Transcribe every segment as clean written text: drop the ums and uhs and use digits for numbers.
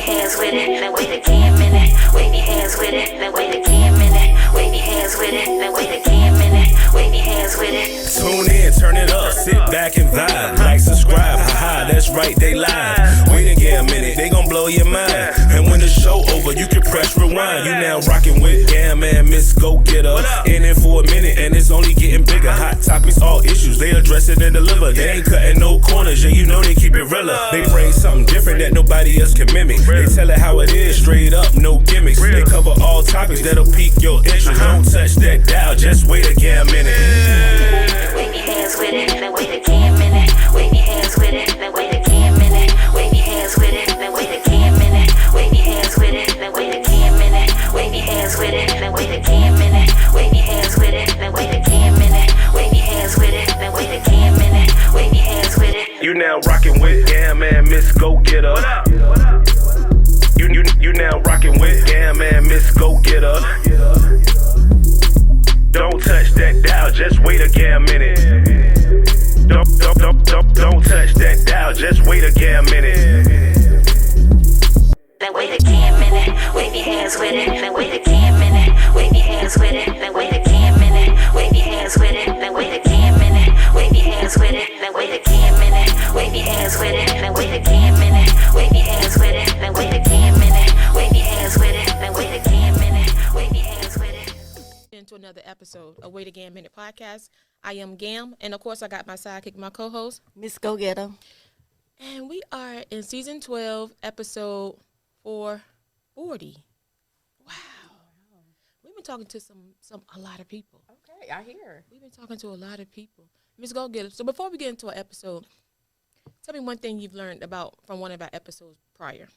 hands with it, then wait a Gam and Mz. Wave your hands with it, then wait a Gam and Mz. Wave your hands with it, then wait a Gam and Mz. Wave your hands with it. Tune in, turn it up, sit back and vibe. Like, subscribe, haha, that's right, they live. Wait a Gam and Mz, they gon' blow your mind. And when the show over, you can press rewind. You now rockin' with Gam and Mz Gogetta. In it for a minute, and it's only getting bigger. Hot topics, all issues, they address it and deliver. They ain't cutting no corners, yeah, you know they keep it realer. They bring something different that nobody else can mimic. They tell it how it is, straight up, no gimmicks. They cover all topics that'll pique your interest. Don't touch that dial, just wait a Gam and Mz. Wave your hands with it, then wait a Gam and Mz. Wave your hands with it, then wait a Gam and Mz. Wave your hands with it, then wait a Gam and Mz. Wave your hands with it, then wait a Gam and Mz. Wave your hands with it, then wait a Gam and Mz. Wave your hands with it, then wait a Gam and Mz. Wave your hands with it, then wait a Gam and Mz. Wave your hands with it. You now rockin' with Gam and Mz Gogetta. You now rockin' with Gam and Mz Gogetta. Don't touch that dial, just wait a Gam and Mz. Don't touch that dial, just wait a Gam and Mz. Then wait a Gam and Mz. Wave your hands with it, then wait a Gam and Mz. Wave your hands with it, then wait a Gam and Mz. Wave your hands with it, then wait a Gam and Mz. Wave your hands with it, then wait a Gam and Mz. Wave your hands with it, then wait a Gam and Mz. Wave your hands with it, then wait a Gam and Mz. Wave your hands with it, then wait a Gam and Mz. Wave your hands with it. Into another episode of Wait a Gam Minute podcast. I am Gam, and of course I got my sidekick, my co-host, Miss Gogetta. and we are in season 12, episode 440. Wow. We've been talking to a lot of people. Okay, I hear. We've been talking to a lot of people. Miss Gogetta. So before we get into our episode, tell me one thing you've learned from one of our episodes prior.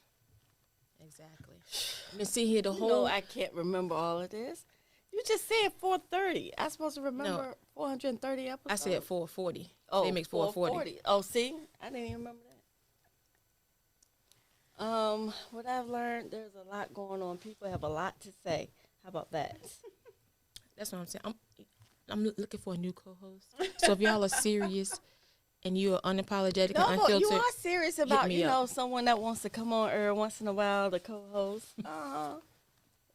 Exactly. I've been sitting here the whole. No, I can't remember all of this. You just said 430. I'm supposed to remember 430 episodes. I said 440. Oh, They makes 440. Oh, see? I didn't even remember that. What I've learned, there's a lot going on. People have a lot to say. How about that? That's what I'm saying. I'm looking for a new co-host. So if y'all are serious and you are unapologetic and unfiltered, you are serious about, me up. someone that wants to come on air once in a while to co-host.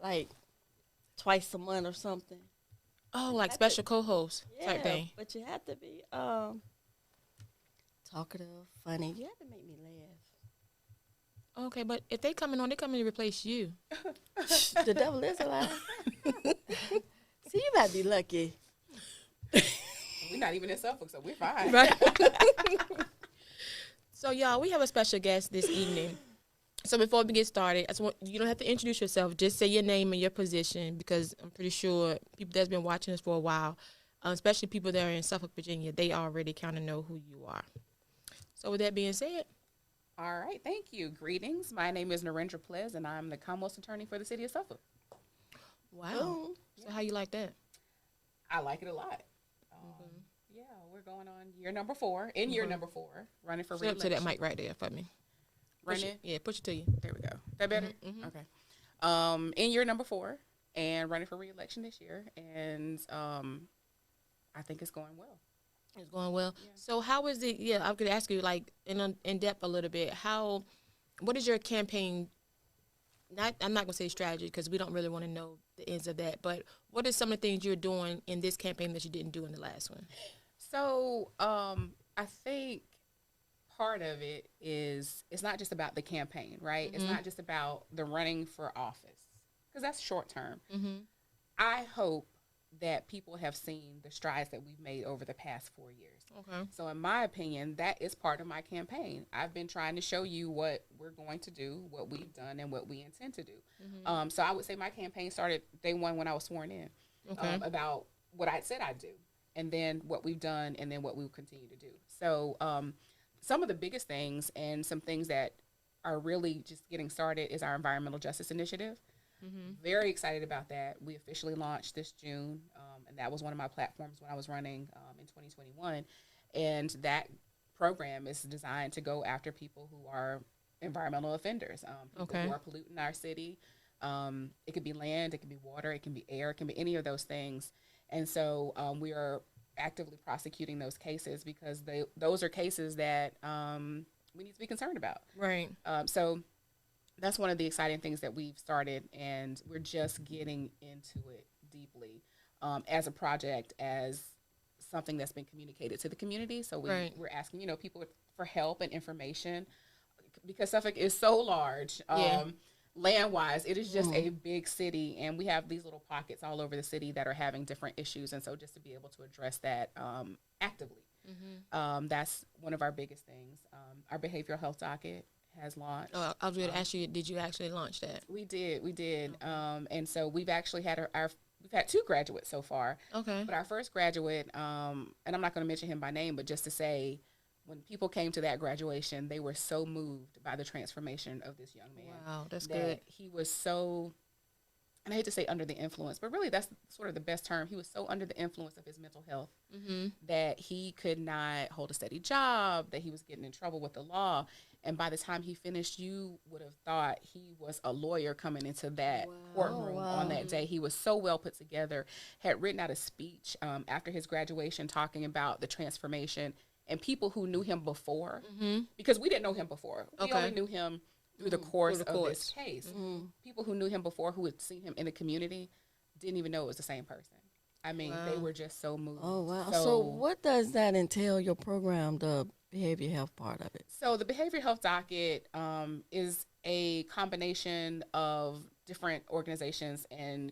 Like twice a month or something. oh, like special co-host type thing. But you have to be talkative, funny. You have to make me laugh. Okay, but if they coming on, they coming to replace you. The devil is alive. See, you might be lucky. We're not even in Suffolk, so we're fine. Right. So, y'all, we have a special guest this evening. So before we get started, you don't have to introduce yourself. Just say your name and your position, because I'm pretty sure people that's been watching us for a while, especially people that are in Suffolk, Virginia, they already kind of know who you are. So with that being said. All right, thank you. Greetings. My name is Narendra Pleas, and I'm the Commonwealth Attorney for the city of Suffolk. Wow. So how you like that? I like it a lot. Yeah, we're going on year number 4, year number 4, running for Sit up reelection. to that mic right there for me. Running? Push it to you. There we go. That better? Mm-hmm. Okay. In year number 4, and running for reelection this year, and I think it's going well. It's going well. Yeah. So how is it? Yeah, I could ask you like in depth a little bit. What is your campaign? I'm not gonna say strategy because we don't really want to know the ends of that. But what are some of the things you're doing in this campaign that you didn't do in the last one? So I think part of it is it's not just about the campaign, right? Mm-hmm. It's not just about the running for office, because that's short term. Mm-hmm. I hope that people have seen the strides that we've made over the past 4 years. Okay. So in my opinion, that is part of my campaign. I've been trying to show you what we're going to do, what we've done, and what we intend to do. Mm-hmm. So I would say my campaign started day one when I was sworn in, about what I said I'd do, and then what we've done, and then what we will continue to do. So some of the biggest things and some things that are really just getting started is our environmental justice initiative. Mm-hmm. Very excited about that. We officially launched this June, and that was one of my platforms when I was running in 2021. And that program is designed to go after people who are environmental offenders, people who are polluting our city. It could be land, it could be water, it can be air, it can be any of those things. And so we are actively prosecuting those cases because those are cases that we need to be concerned about. Right. So that's one of the exciting things that we've started, and we're just getting into it deeply as a project, as something that's been communicated to the community. So we're asking, people for help and information, because Suffolk is so large. Land-wise, it is just a big city, and we have these little pockets all over the city that are having different issues, and so just to be able to address that actively, that's one of our biggest things. Our behavioral health docket has launched. Oh, I was going to ask you, did you actually launch that? We did. And so we've actually had we've had 2 graduates so far. Okay. But our first graduate, and I'm not going to mention him by name, but just to say, when people came to that graduation, they were so moved by the transformation of this young man. Wow, that's that good. He was so, and I hate to say under the influence, but really that's sort of the best term. He was so under the influence of his mental health that he could not hold a steady job, that he was getting in trouble with the law. And by the time he finished, you would have thought he was a lawyer coming into that courtroom on that day. He was so well put together, had written out a speech after his graduation talking about the transformation, and people who knew him before, because we didn't know him before. We only knew him through the course of this case. People who knew him before, who had seen him in the community, didn't even know it was the same person. I mean, they were just so moved. Oh, wow. So what does that entail, your program, the behavioral health part of it? So the behavioral health docket is a combination of different organizations and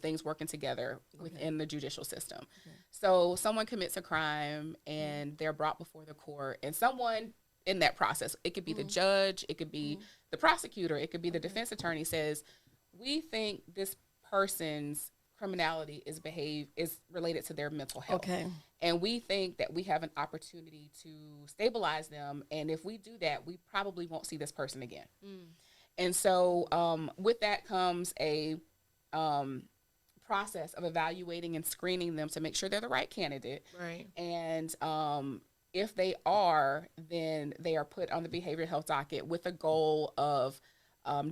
things working together within the judicial system. So someone commits a crime and they're brought before the court, and someone in that process, it could be the judge, it could be the prosecutor, it could be the defense attorney, says, we think this person's criminality is related to their mental health. Okay. And we think that we have an opportunity to stabilize them. And if we do that, we probably won't see this person again. And so with that comes a process of evaluating and screening them to make sure they're the right candidate. Right. And if they are, then they are put on the behavioral health docket with a goal of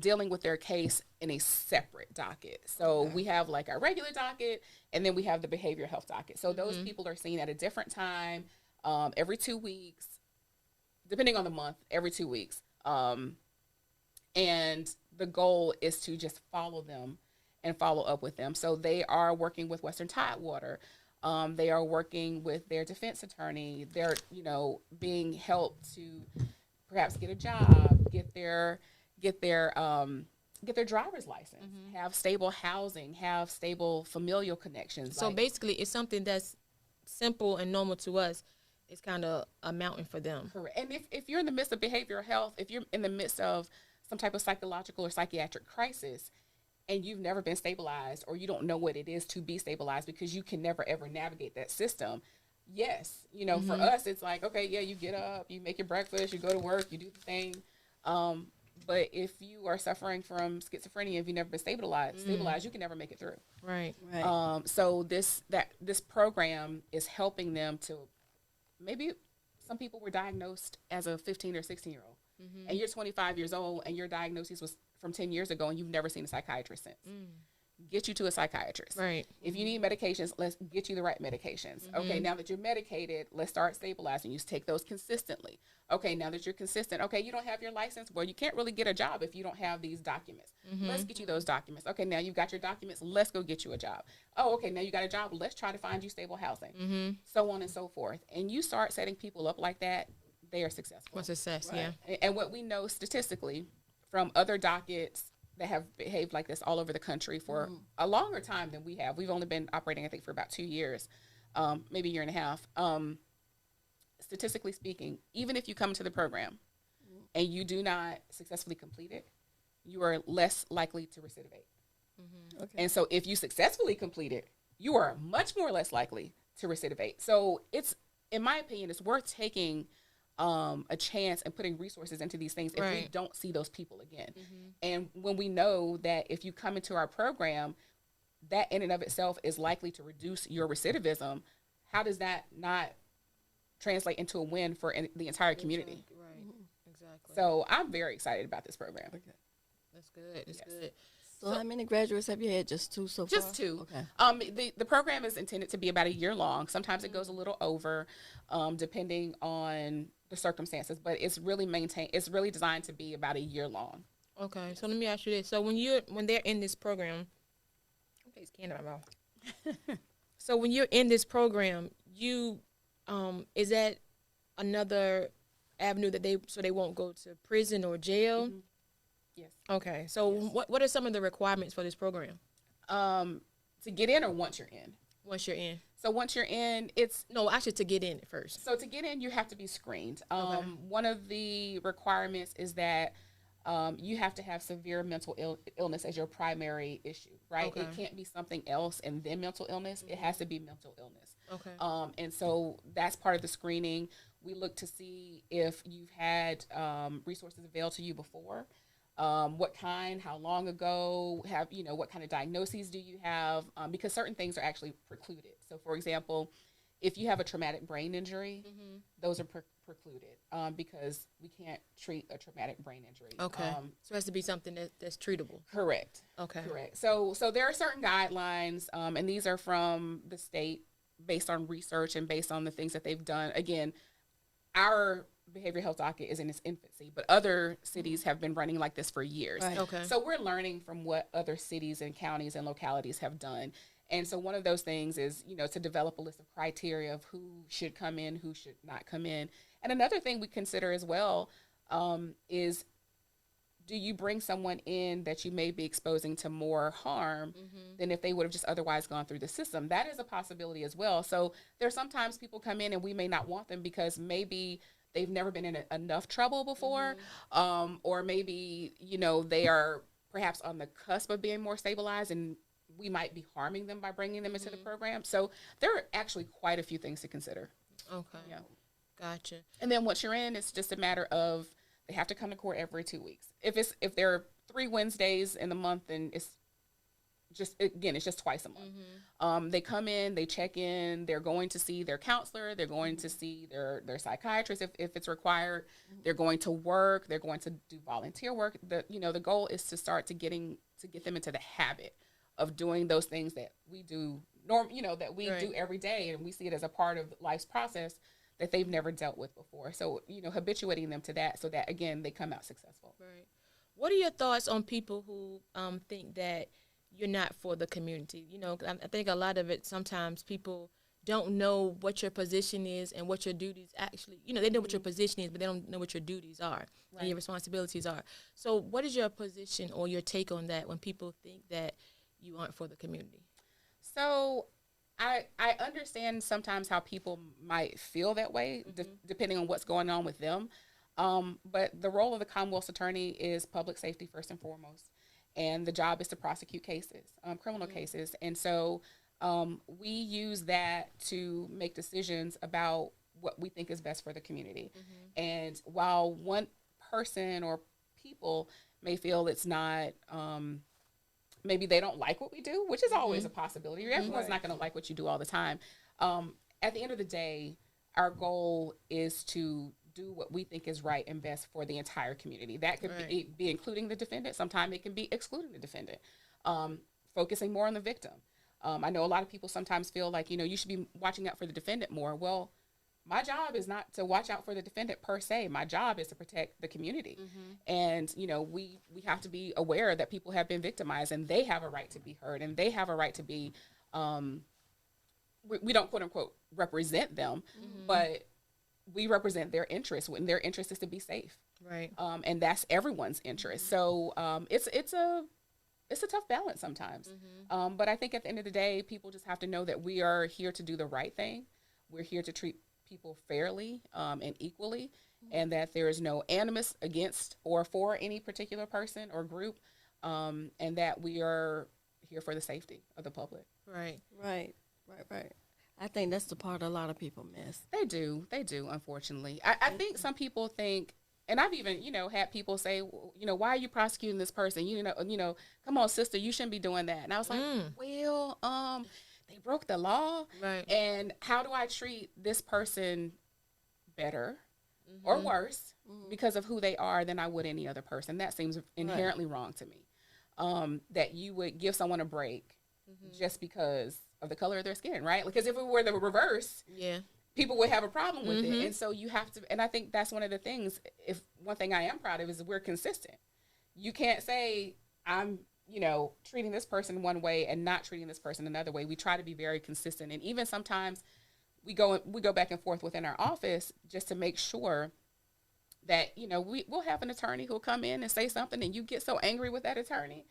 dealing with their case in a separate docket. So we have like our regular docket, and then we have the behavioral health docket. So those people are seen at a different time, every 2 weeks, depending on the month, every 2 weeks. And the goal is to just follow them and follow up with them. So they are working with Western Tidewater. They are working with their defense attorney. They're, being helped to perhaps get a job, get their driver's license, have stable housing, have stable familial connections. So basically, it's something that's simple and normal to us. It's kind of a mountain for them. Correct. And if you're in the midst of behavioral health, if you're in the midst of some type of psychological or psychiatric crisis, and you've never been stabilized, or you don't know what it is to be stabilized because you can never, ever navigate that system, yes, for us, it's like, okay, yeah, you get up, you make your breakfast, you go to work, you do the thing. But if you are suffering from schizophrenia, if you've never been stabilized, you can never make it through. Right. So this program is helping them to, maybe some people were diagnosed as a 15 or 16-year-old, and you're 25 years old, and your diagnosis was from 10 years ago, and you've never seen a psychiatrist since. Get you to a psychiatrist. Right. If you need medications, let's get you the right medications. Okay, now that you're medicated, let's start stabilizing. You take those consistently. Okay, now that you're consistent, okay, you don't have your license. Well, you can't really get a job if you don't have these documents. Let's get you those documents. Okay, now you've got your documents. Let's go get you a job. Oh, okay, now you got a job. Let's try to find you stable housing. So on and so forth. And you start setting people up like that, they are successful. Success, right? yeah. And what we know statistically from other dockets that have behaved like this all over the country for a longer time than we have. We've only been operating, I think, for about 2 years, maybe a year and a half. Statistically speaking, even if you come into the program and you do not successfully complete it, you are less likely to recidivate. Okay. And so if you successfully complete it, you are much more less likely to recidivate. So it's, in my opinion, it's worth taking a chance and putting resources into these things if we don't see those people again. And when we know that if you come into our program, that in and of itself is likely to reduce your recidivism, how does that not translate into a win for the entire community? Right. Exactly. So I'm very excited about this program. Okay. That's good. That's good. So how many graduates have you had? Just 2 so far? Just 2. Okay. The program is intended to be about a year long. Sometimes it goes a little over, depending on the circumstances, but it's really it's really designed to be about a year long. Okay, so let me ask you this. So when they're in this program, okay, it's candy in my mouth. So when you're in this program, you is that another avenue that they won't go to prison or jail? Mm-hmm. Yes. Okay, so what are some of the requirements for this program? To get in or once you're in? Once you're in. So once you're in, actually to get in first. So to get in, you have to be screened. One of the requirements is that you have to have severe mental illness as your primary issue, right? Okay. It can't be something else and then mental illness. It has to be mental illness. Okay. And so that's part of the screening. We look to see if you've had resources availed to you before. What kind, how long ago, what kind of diagnoses do you have? Because certain things are actually precluded. So, for example, if you have a traumatic brain injury, those are precluded because we can't treat a traumatic brain injury. Okay. So it has to be something that's treatable. Correct. Okay. Correct. So there are certain guidelines, and these are from the state based on research and based on the things that they've done. Again, our behavioral health docket is in its infancy, but other cities have been running like this for years. Right. Okay. So we're learning from what other cities and counties and localities have done. And so one of those things is, to develop a list of criteria of who should come in, who should not come in. And another thing we consider as well is, do you bring someone in that you may be exposing to more harm than if they would have just otherwise gone through the system? That is a possibility as well. So there's sometimes people come in and we may not want them because maybe they've never been in enough trouble before, or maybe, they are perhaps on the cusp of being more stabilized and we might be harming them by bringing them into the program. So there are actually quite a few things to consider. Okay. Yeah. Gotcha. And then once you're in, it's just a matter of they have to come to court every 2 weeks. If there are 3 Wednesdays in the month, then it's just twice a month. They come in, they check in, they're going to see their counselor, they're going to see their psychiatrist if it's required. They're going to work, they're going to do volunteer work. The goal is to start to get them into the habit of doing those things that we do do every day, and we see it as a part of life's process that they've never dealt with before. So, habituating them to that so that, again, they come out successful. Right. What are your thoughts on people who think that you're not for the community? I think a lot of it, sometimes people don't know what your position is and what your duties actually, they know what your position is, but they don't know what your duties are and your responsibilities are. So what is your position or your take on that when people think that you aren't for the community? So I understand sometimes how people might feel that way, depending on what's going on with them. But the role of the Commonwealth Attorney is public safety first and foremost. And the job is to prosecute cases, criminal cases. And so we use that to make decisions about what we think is best for the community. And while one person or people may feel it's not, maybe they don't like what we do, which is always a possibility. Everyone's not going to like what you do all the time. At the end of the day, our goal is to do what we think is right and best for the entire community. That could be including the defendant. Sometimes it can be excluding the defendant, focusing more on the victim. I know a lot of people sometimes feel like, you should be watching out for the defendant more. Well, my job is not to watch out for the defendant per se. My job is to protect the community. And, we have to be aware that people have been victimized and they have a right to be heard and they have a right to be, we don't quote unquote represent them, but we represent their interests when their interest is to be safe. Right. And that's everyone's interest. So it's a tough balance sometimes. But I think at the end of the day, people just have to know that we are here to do the right thing. We're here to treat people fairly and equally, and that there is no animus against or for any particular person or group, and that we are here for the safety of the public. Right. I think that's the part a lot of people miss. They do, unfortunately. I think some people think, and I've even, had people say, why are you prosecuting this person? Come on, sister, you shouldn't be doing that. And I was like, well, they broke the law. Right. And how do I treat this person better or worse because of who they are than I would any other person? That seems inherently wrong to me. That you would give someone a break just because of the color of their skin, right? Because if it were the reverse, people would have a problem with it. And so you have to, and I think that's one of the things, if one thing I am proud of is we're consistent. You can't say I'm, treating this person one way and not treating this person another way. We try to be very consistent. And even sometimes we go back and forth within our office just to make sure that, we'll have an attorney who'll come in and say something and you get so angry with that attorney,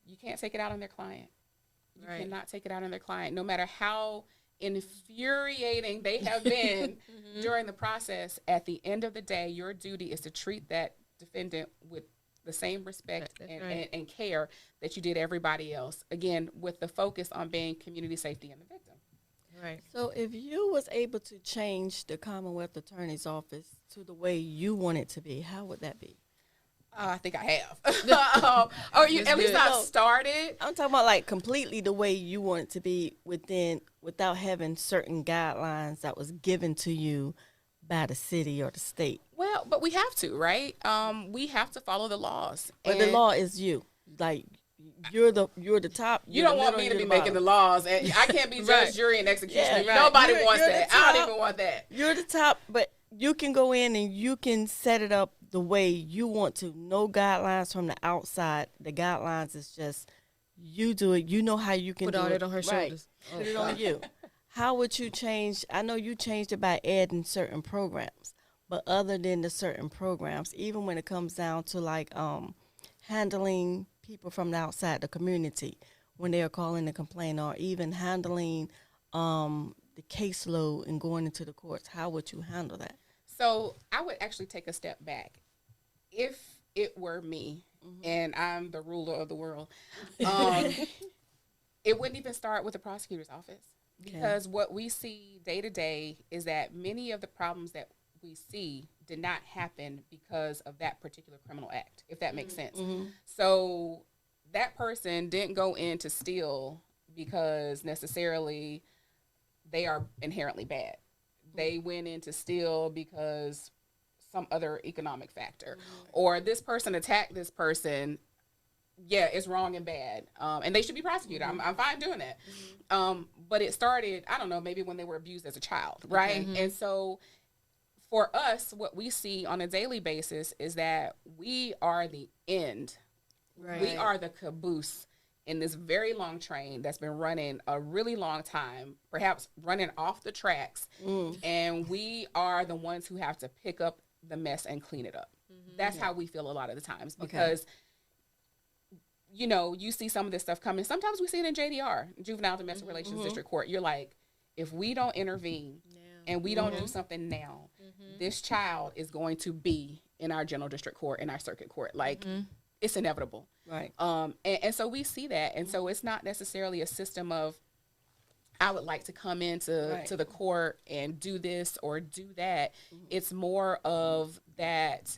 you can't take it out on their client. You cannot take it out on their client, no matter how infuriating they have been during the process. At the end of the day, your duty is to treat that defendant with the same respect and care that you did everybody else. Again, with the focus on being community safety and the victim. Right. So if you was able to change the Commonwealth Attorney's office to the way you want it to be, how would that be? I think I have. Or you at least I've started. I'm talking about like completely the way you want it to be without having certain guidelines that was given to you by the city or the state. Well, but we have to, right? We have to follow the laws. But the law is you. Like you're the top. You don't want me to be making the laws, and I can't be judge, jury, and executioner. Nobody wants that. I don't even want that. You're the top, but you can go in and you can set it up the way you want to. No guidelines from the outside. The guidelines is just you do it. You know how you can put do all it. it on her shoulders. Put it on you. How would you change? I know you changed it by adding certain programs, but other than the certain programs, even when it comes down to like handling people from the outside the community when they are calling to complain, or even handling the caseload and going into the courts, how would you handle that? So I would actually take a step back. If it were me and I'm the ruler of the world, it wouldn't even start with the prosecutor's office. Because what we see day to day is that many of the problems that we see did not happen because of that particular criminal act, if that makes sense. So that person didn't go in to steal because necessarily they are inherently bad. They went in to steal because some other economic factor, or this person attacked this person. Yeah, it's wrong and bad, and they should be prosecuted. I'm fine doing that. But it started, I don't know, maybe when they were abused as a child, right? And so for us, what we see on a daily basis is that we are the end. Right. We are the caboose in this very long train that's been running a really long time, perhaps running off the tracks, and we are the ones who have to pick up the mess and clean it up. That's how we feel a lot of the times, because you see some of this stuff coming. Sometimes we see it in JDR, Juvenile Domestic Relations District Court. You're like, if we don't intervene and we don't do something now, this child is going to be in our general district court, in our circuit court. Like, it's inevitable. Right. And so we see that. And so it's not necessarily a system of, I would like to come into to the court and do this or do that. It's more of that.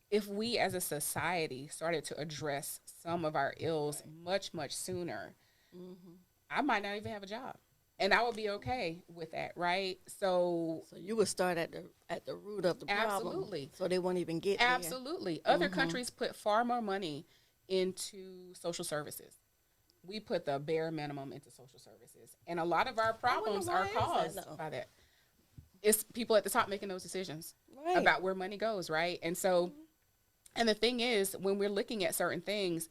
If we as a society started to address some of our ills much, much sooner, I might not even have a job. And I would be okay with that, right? So you would start at the root of the problem. Absolutely. So they won't even get Absolutely. There. Other countries put far more money into social services. We put the bare minimum into social services. And a lot of our problems are caused by that. It's people at the top making those decisions about where money goes, right? And so... And the thing is, when we're looking at certain things,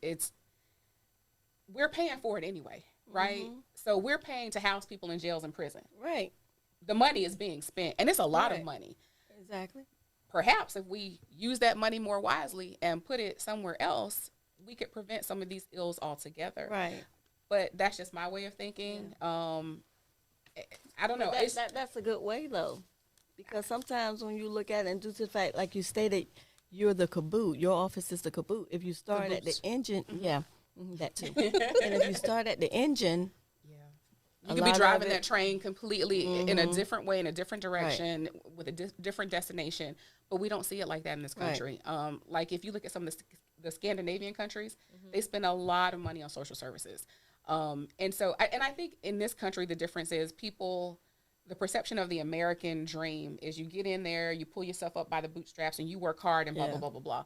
we're paying for it anyway, right? So we're paying to house people in jails and prison. Right. The money is being spent, and it's a lot of money. Exactly. Perhaps if we use that money more wisely and put it somewhere else, we could prevent some of these ills altogether. Right. But that's just my way of thinking. Yeah. I don't know. That's a good way, though, because sometimes when you look at it, and due to the fact, like you stated, you're the caboose. Your office is the caboose. If you start at the engine, that too. And if you start at the engine, you could be driving that train completely in a different way, in a different direction, with a different destination. But we don't see it like that in this country. Like if you look at some of the Scandinavian countries, they spend a lot of money on social services. And so, I think in this country, the difference is the perception of the American dream is you get in there, you pull yourself up by the bootstraps, and you work hard and blah, blah, blah, blah, blah.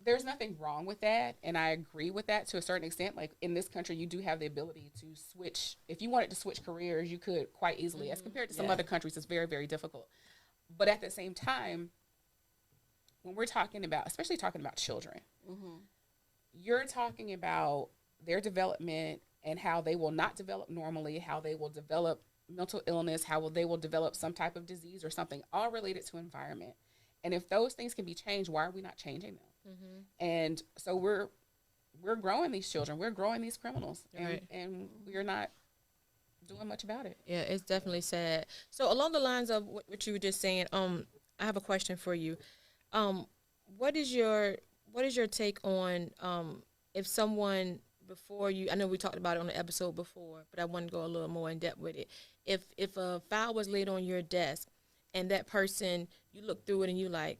there's nothing wrong with that, and I agree with that to a certain extent. Like, in this country, you do have the ability to switch. If you wanted to switch careers, you could quite easily. As compared to some other countries, it's very, very difficult. But at the same time, when we're talking about, especially talking about children, you're talking about their development and how they will not develop normally, how they will develop mental illness, how they will develop some type of disease or something, all related to environment. And if those things can be changed, why are we not changing them? And so we're growing these children, we're growing these criminals, and we're not doing much about it. Yeah, it's definitely sad. So along the lines of what you were just saying, I have a question for you. What is your take on if someone before you, I know we talked about it on the episode before, but I want to go a little more in depth with it. If a file was laid on your desk and that person, you look through it and you like,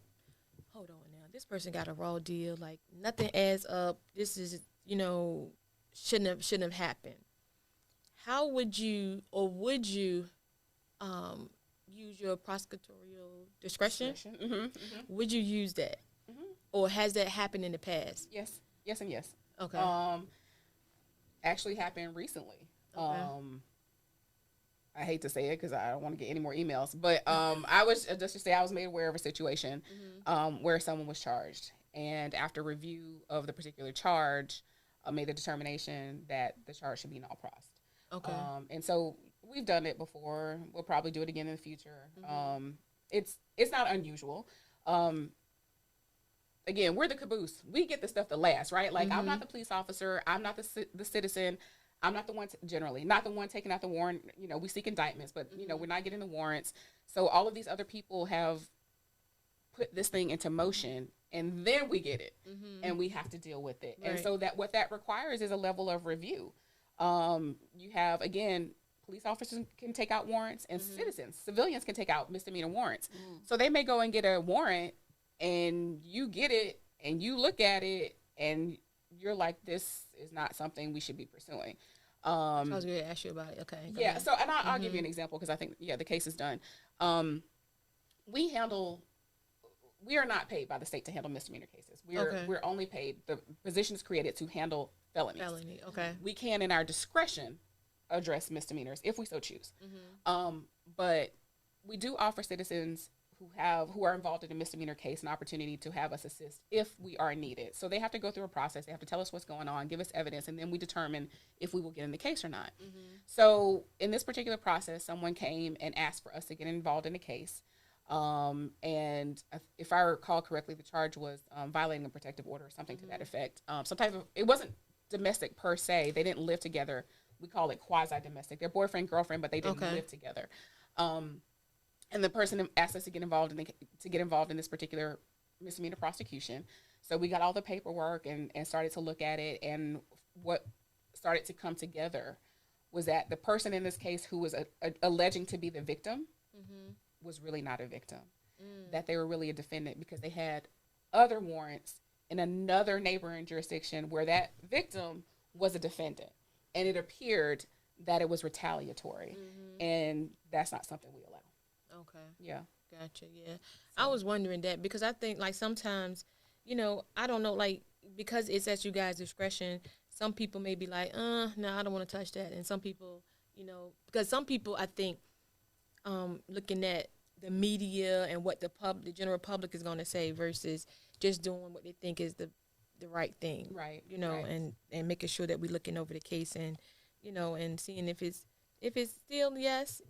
hold on now, this person got a raw deal, like nothing adds up, this is, shouldn't have happened. How would you, or would you use your prosecutorial discretion? Would you use that? Or has that happened in the past? Yes and yes. Okay. Actually happened recently. Okay. I hate to say it because I don't want to get any more emails, but I was just to say I was made aware of a situation where someone was charged, and after review of the particular charge, made a determination that the charge should be null pros. Okay. And so we've done it before. We'll probably do it again in the future. It's not unusual. Again, we're the caboose. We get the stuff that lasts, right? Like, I'm not the police officer. I'm not the citizen. I'm not the one, generally, not the one taking out the warrant. We seek indictments, but, we're not getting the warrants. So all of these other people have put this thing into motion, and then we get it, and we have to deal with it. Right. And so what that requires is a level of review. You have, again, police officers can take out warrants, and civilians can take out misdemeanor warrants. So they may go and get a warrant, and you get it, and you look at it, and you're like, this is not something we should be pursuing. I was going to ask you about it. Okay. Yeah. So, and I'll give you an example because I think, the case is done. We are not paid by the state to handle misdemeanor cases. We're only paid, the position is created to handle felonies. Felony, okay. We can, in our discretion, address misdemeanors if we so choose. But we do offer citizens who are involved in a misdemeanor case an opportunity to have us assist if we are needed. So they have to go through a process. They have to tell us what's going on, give us evidence, and then we determine if we will get in the case or not. So in this particular process, someone came and asked for us to get involved in the case. And if I recall correctly, the charge was violating a protective order or something to that effect. It wasn't domestic per se. They didn't live together. We call it quasi-domestic. They're boyfriend, girlfriend, but they didn't live together. And the person asked us to get involved in this particular misdemeanor prosecution. So we got all the paperwork and started to look at it. And what started to come together was that the person in this case who was alleging to be the victim was really not a victim. That they were really a defendant because they had other warrants in another neighboring jurisdiction where that victim was a defendant. And it appeared that it was retaliatory. And that's not something we allow. Okay. Yeah. Gotcha. Yeah. So, I was wondering that because I think like sometimes, I don't know, like because it's at you guys' discretion, some people may be like, no, I don't want to touch that. And some people, because some people I think looking at the media and what the general public is going to say versus just doing what they think is the right thing. Right. And making sure that we're looking over the case and, and seeing if it's still yes.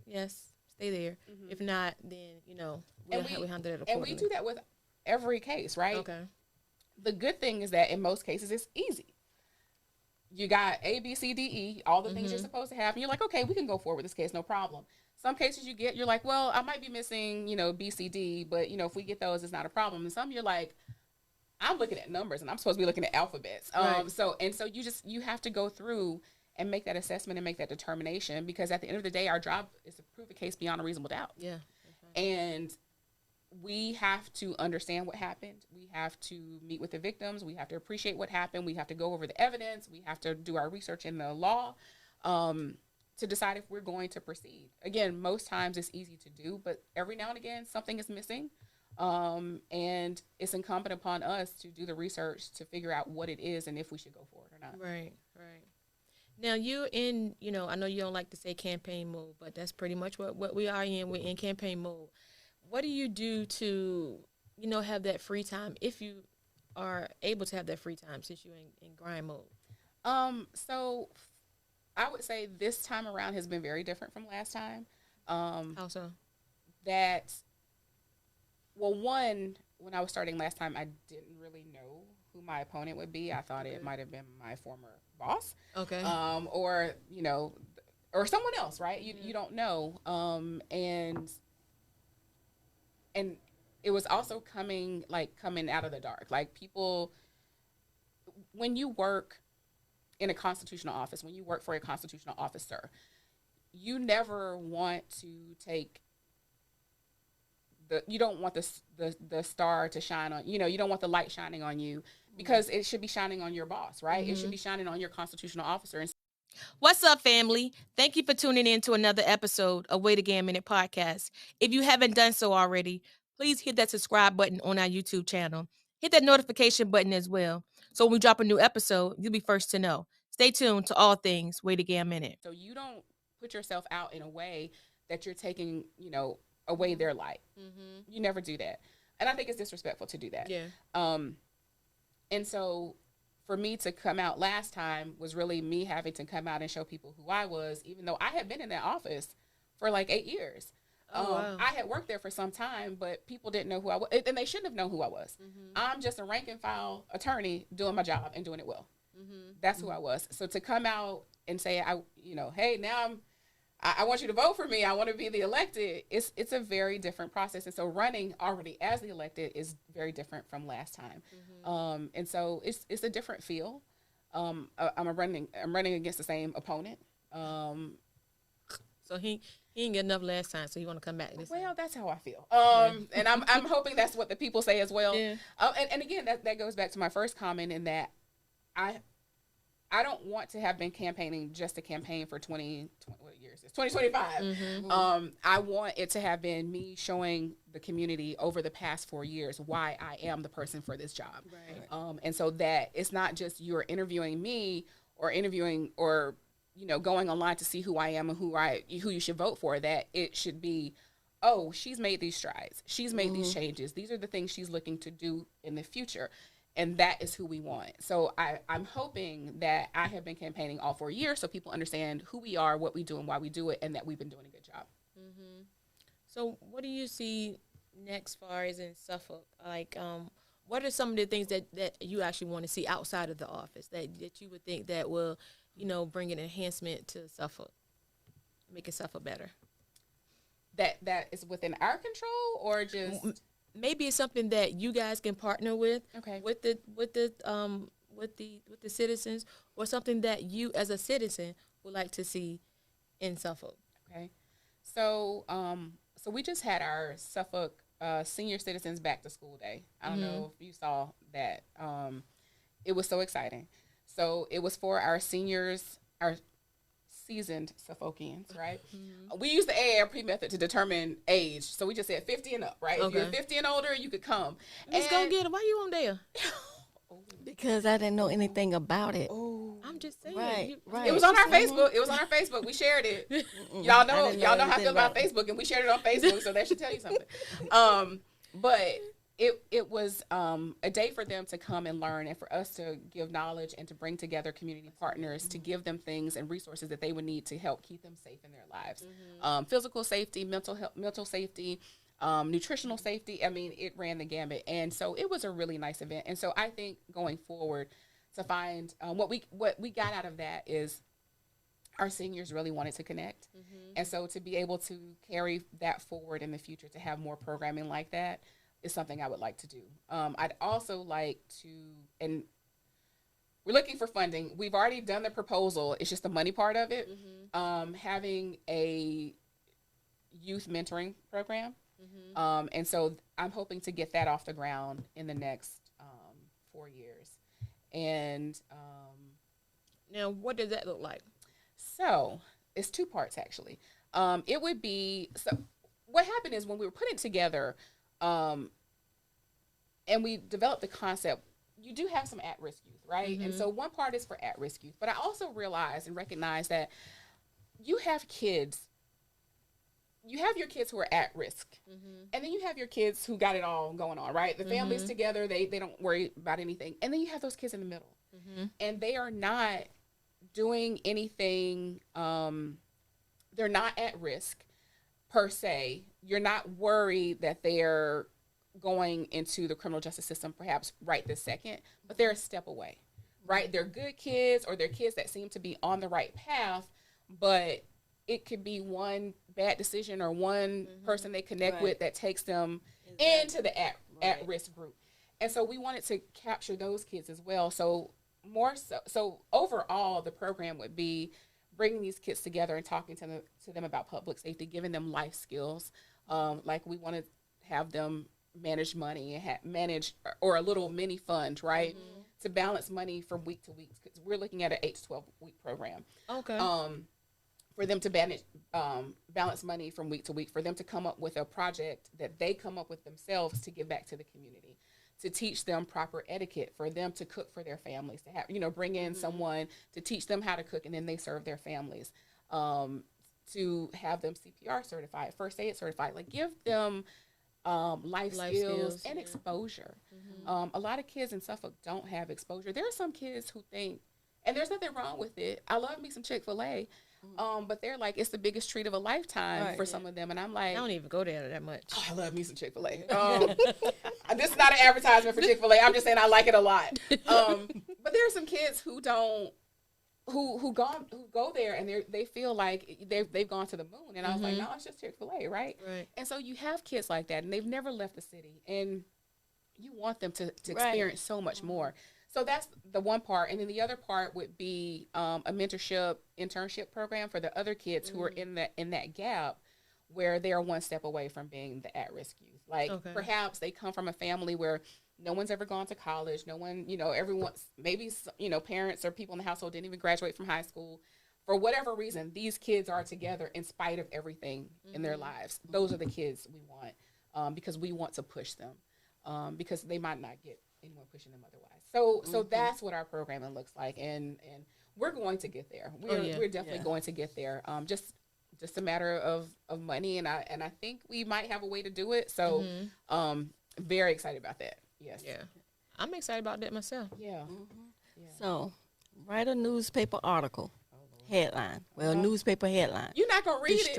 Stay there. If not, then, we handle it accordingly. And we do that with every case, right? Okay. The good thing is that in most cases, it's easy. You got A, B, C, D, E, all the things you're supposed to have. And you're like, okay, we can go forward with this case, no problem. Some cases you're like, well, I might be missing, B, C, D, but, if we get those, it's not a problem. And some you're like, I'm looking at numbers and I'm supposed to be looking at alphabets. Right. So you have to go through and make that assessment and make that determination because at the end of the day, our job is to prove a case beyond a reasonable doubt. Yeah. Right. And we have to understand what happened. We have to meet with the victims. We have to appreciate what happened. We have to go over the evidence. We have to do our research in the law to decide if we're going to proceed. Again, most times it's easy to do, but every now and again, something is missing. And it's incumbent upon us to do the research to figure out what it is and if we should go for it or not. Right. Now I know you don't like to say campaign mode, but that's pretty much what we are in. We're in campaign mode. What do you do to, have that free time, if you are able to have that free time, since you're in grind mode? So I would say this time around has been very different from last time. How so? One, when I was starting last time, I didn't really know who my opponent would be. I thought it might have been my former boss. Okay. Or someone else, right? You don't know. And it was also coming out of the dark. Like, people, when you work in a constitutional office, when you work for a constitutional officer, you never want to take you don't want the star to shine on, you don't want the light shining on you, because it should be shining on your boss, right? It should be shining on your constitutional officer. And what's up, family? Thank you for tuning in to another episode of Wait a Gam and Mz podcast. If you haven't done so already, please hit that subscribe button on our YouTube channel. Hit that notification button as well, so when we drop a new episode, you'll be first to know. Stay tuned to all things Wait a Gam and Mz. So you don't put yourself out in a way that you're taking, away their light. You never do that. And I think it's disrespectful to do that. Yeah. And so for me to come out last time was really me having to come out and show people who I was, even though I had been in that office for like 8 years. Wow. I had worked there for some time, but people didn't know who I was, and they shouldn't have known who I was. I'm just a rank and file attorney doing my job and doing it well. That's who I was. So to come out and say, hey, now I want you to vote for me, I want to be the elected, it's a very different process. And so running already as the elected is very different from last time. And so it's a different feel. I'm running against the same opponent. So he didn't get enough last time, so you want to come back this time. Well, that's how I feel. And I'm hoping that's what the people say as well. Yeah. And again, that goes back to my first comment, in that I don't want to have been campaigning just to campaign for 2025. I want it to have been me showing the community over the past 4 years why I am the person for this job. Right. And so that it's not just you're interviewing me or going online to see who I am and who you should vote for, that it should be, oh, she's made these strides. She's made these changes. These are the things she's looking to do in the future. And that is who we want. So I'm hoping that I have been campaigning all 4 years so people understand who we are, what we do, and why we do it, and that we've been doing a good job. So what do you see next far as in Suffolk? Like, what are some of the things that you actually want to see outside of the office that you would think that will, bring an enhancement to Suffolk, make it Suffolk better? That is within our control, or just... Maybe it's something that you guys can partner with, with the citizens, or something that you as a citizen would like to see in Suffolk. Okay, so we just had our Suffolk Senior Citizens Back to School Day. I don't know if you saw that. It was so exciting. So it was for our seniors, our seasoned Suffolkians, right? We use the AARP method to determine age. So we just said 50 and up, right? Okay. If you're 50 and older, you could come. Let's go get it. Why you on there? Because I didn't know anything about it. I'm just saying. Right. It was on our Facebook. It was on our Facebook. We shared it. Y'all know how I feel about Facebook, and we shared it on Facebook, so that should tell you something. But it was a day for them to come and learn, and for us to give knowledge and to bring together community partners to give them things and resources that they would need to help keep them safe in their lives. Physical safety, mental safety, nutritional safety. I mean, it ran the gamut. And so it was a really nice event. And so I think going forward, to find what we got out of that is our seniors really wanted to connect. And so to be able to carry that forward in the future, to have more programming like that, is something I would like to do. I'd also like to, and we're looking for funding. We've already done the proposal. It's just the money part of it. Having a youth mentoring program. And so I'm hoping to get that off the ground in the next 4 years. And now, what does that look like? So it's 2 parts, actually. It would be, so what happened is when we were putting together, and we developed the concept. You do have some at-risk youth, right? And so one part is for at-risk youth. But I also realize and recognize that you have kids. You have your kids who are at risk. And then you have your kids who got it all going on, right? The family's together. They don't worry about anything. And then you have those kids in the middle. And they are not doing anything. They're not at risk, per se. You're not worried that they're going into the criminal justice system perhaps right this second, but they're a step away, right? They're good kids, or they're kids that seem to be on the right path, but it could be one bad decision or one person they connect with that takes them into the at-risk group. And so we wanted to capture those kids as well. So overall, the program would be bringing these kids together and talking to them about public safety, giving them life skills. Like we want to have them manage money and manage or a little mini fund, right? To balance money from week to week, because we're looking at an 8 to 12 week program. Okay. For them to balance money from week to week, for them to come up with a project that they come up with themselves to give back to the community, to teach them proper etiquette, for them to cook for their families, to have, bring in someone to teach them how to cook, and then they serve their families, to have them CPR certified, first aid certified, like give them life skills and exposure. A lot of kids in Suffolk don't have exposure. There are some kids who think, and there's nothing wrong with it, I love me some Chick-fil-A, but they're like, it's the biggest treat of a lifetime for some of them. And I'm like, I don't even go there that much. Oh, I love me some Chick-fil-A. This is not an advertisement for Chick-fil-A. I'm just saying I like it a lot. But there are some kids who go there and they feel like they've gone to the moon. And I was like, no, it's just Chick-fil-A, right? And so you have kids like that, and they've never left the city, and you want them to experience so much more. So that's the one part. And then the other part would be a mentorship internship program for the other kids who are in that gap where they are one step away from being the at-risk youth. Like perhaps they come from a family where no one's ever gone to college. No one, everyone's maybe, parents or people in the household didn't even graduate from high school. For whatever reason, these kids are together in spite of everything in their lives. Those are the kids we want because we want to push them because they might not get anyone pushing them otherwise. So that's what our programming looks like, and we're going to get there. We're definitely going to get there. Just a matter of money, and I think we might have a way to do it. So very excited about that. Yes. Yeah. I'm excited about that myself. Yeah. So write a newspaper article. Headline. Well, newspaper headline. You're not going to read it.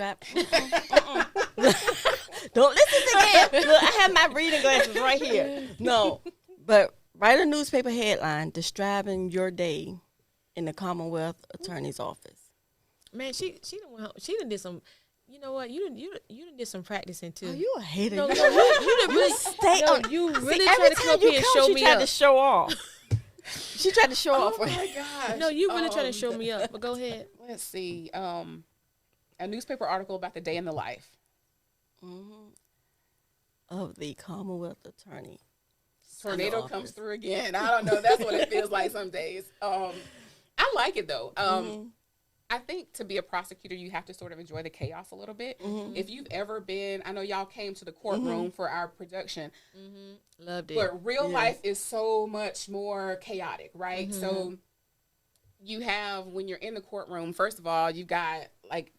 Don't listen to them. Look, I have my reading glasses right here. No, but write a newspaper headline describing your day in the Commonwealth Attorney's office. Man, she done did some. You know what? You done did some practicing too. Oh, you a hater. No, you really stay on. You really tried to come up here and show me up. She tried to show off. She tried to show off. Oh my gosh. No, you really trying to show me up. But go ahead. Let's see. A newspaper article about the day in the life of the Commonwealth Attorney. Tornado comes through again. I don't know. That's what it feels like some days. I like it though. I think to be a prosecutor, you have to sort of enjoy the chaos a little bit. If you've ever been, I know y'all came to the courtroom for our production. Loved it. But real life is so much more chaotic, right? So you have, when you're in the courtroom, first of all, you've got like,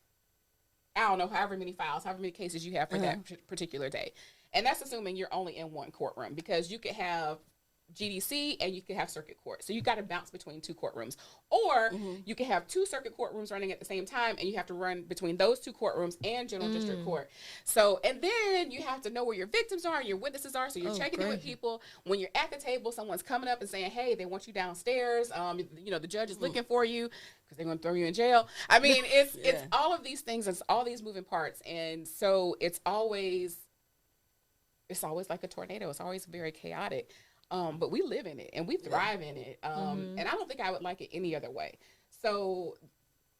I don't know, however many files, however many cases you have for that particular day. And that's assuming you're only in one courtroom, because you could have GDC and you could have circuit court. So you got to bounce between two courtrooms. Or you can have two circuit courtrooms running at the same time, and you have to run between those two courtrooms and general district court. So, and then you have to know where your victims are and your witnesses are. So you're checking in with people. When you're at the table, someone's coming up and saying, hey, they want you downstairs. The judge is looking for you because they're going to throw you in jail. I mean, it's all of these things. It's all these moving parts. And so it's always like a tornado. It's always very chaotic. But we live in it and we thrive in it. And I don't think I would like it any other way. So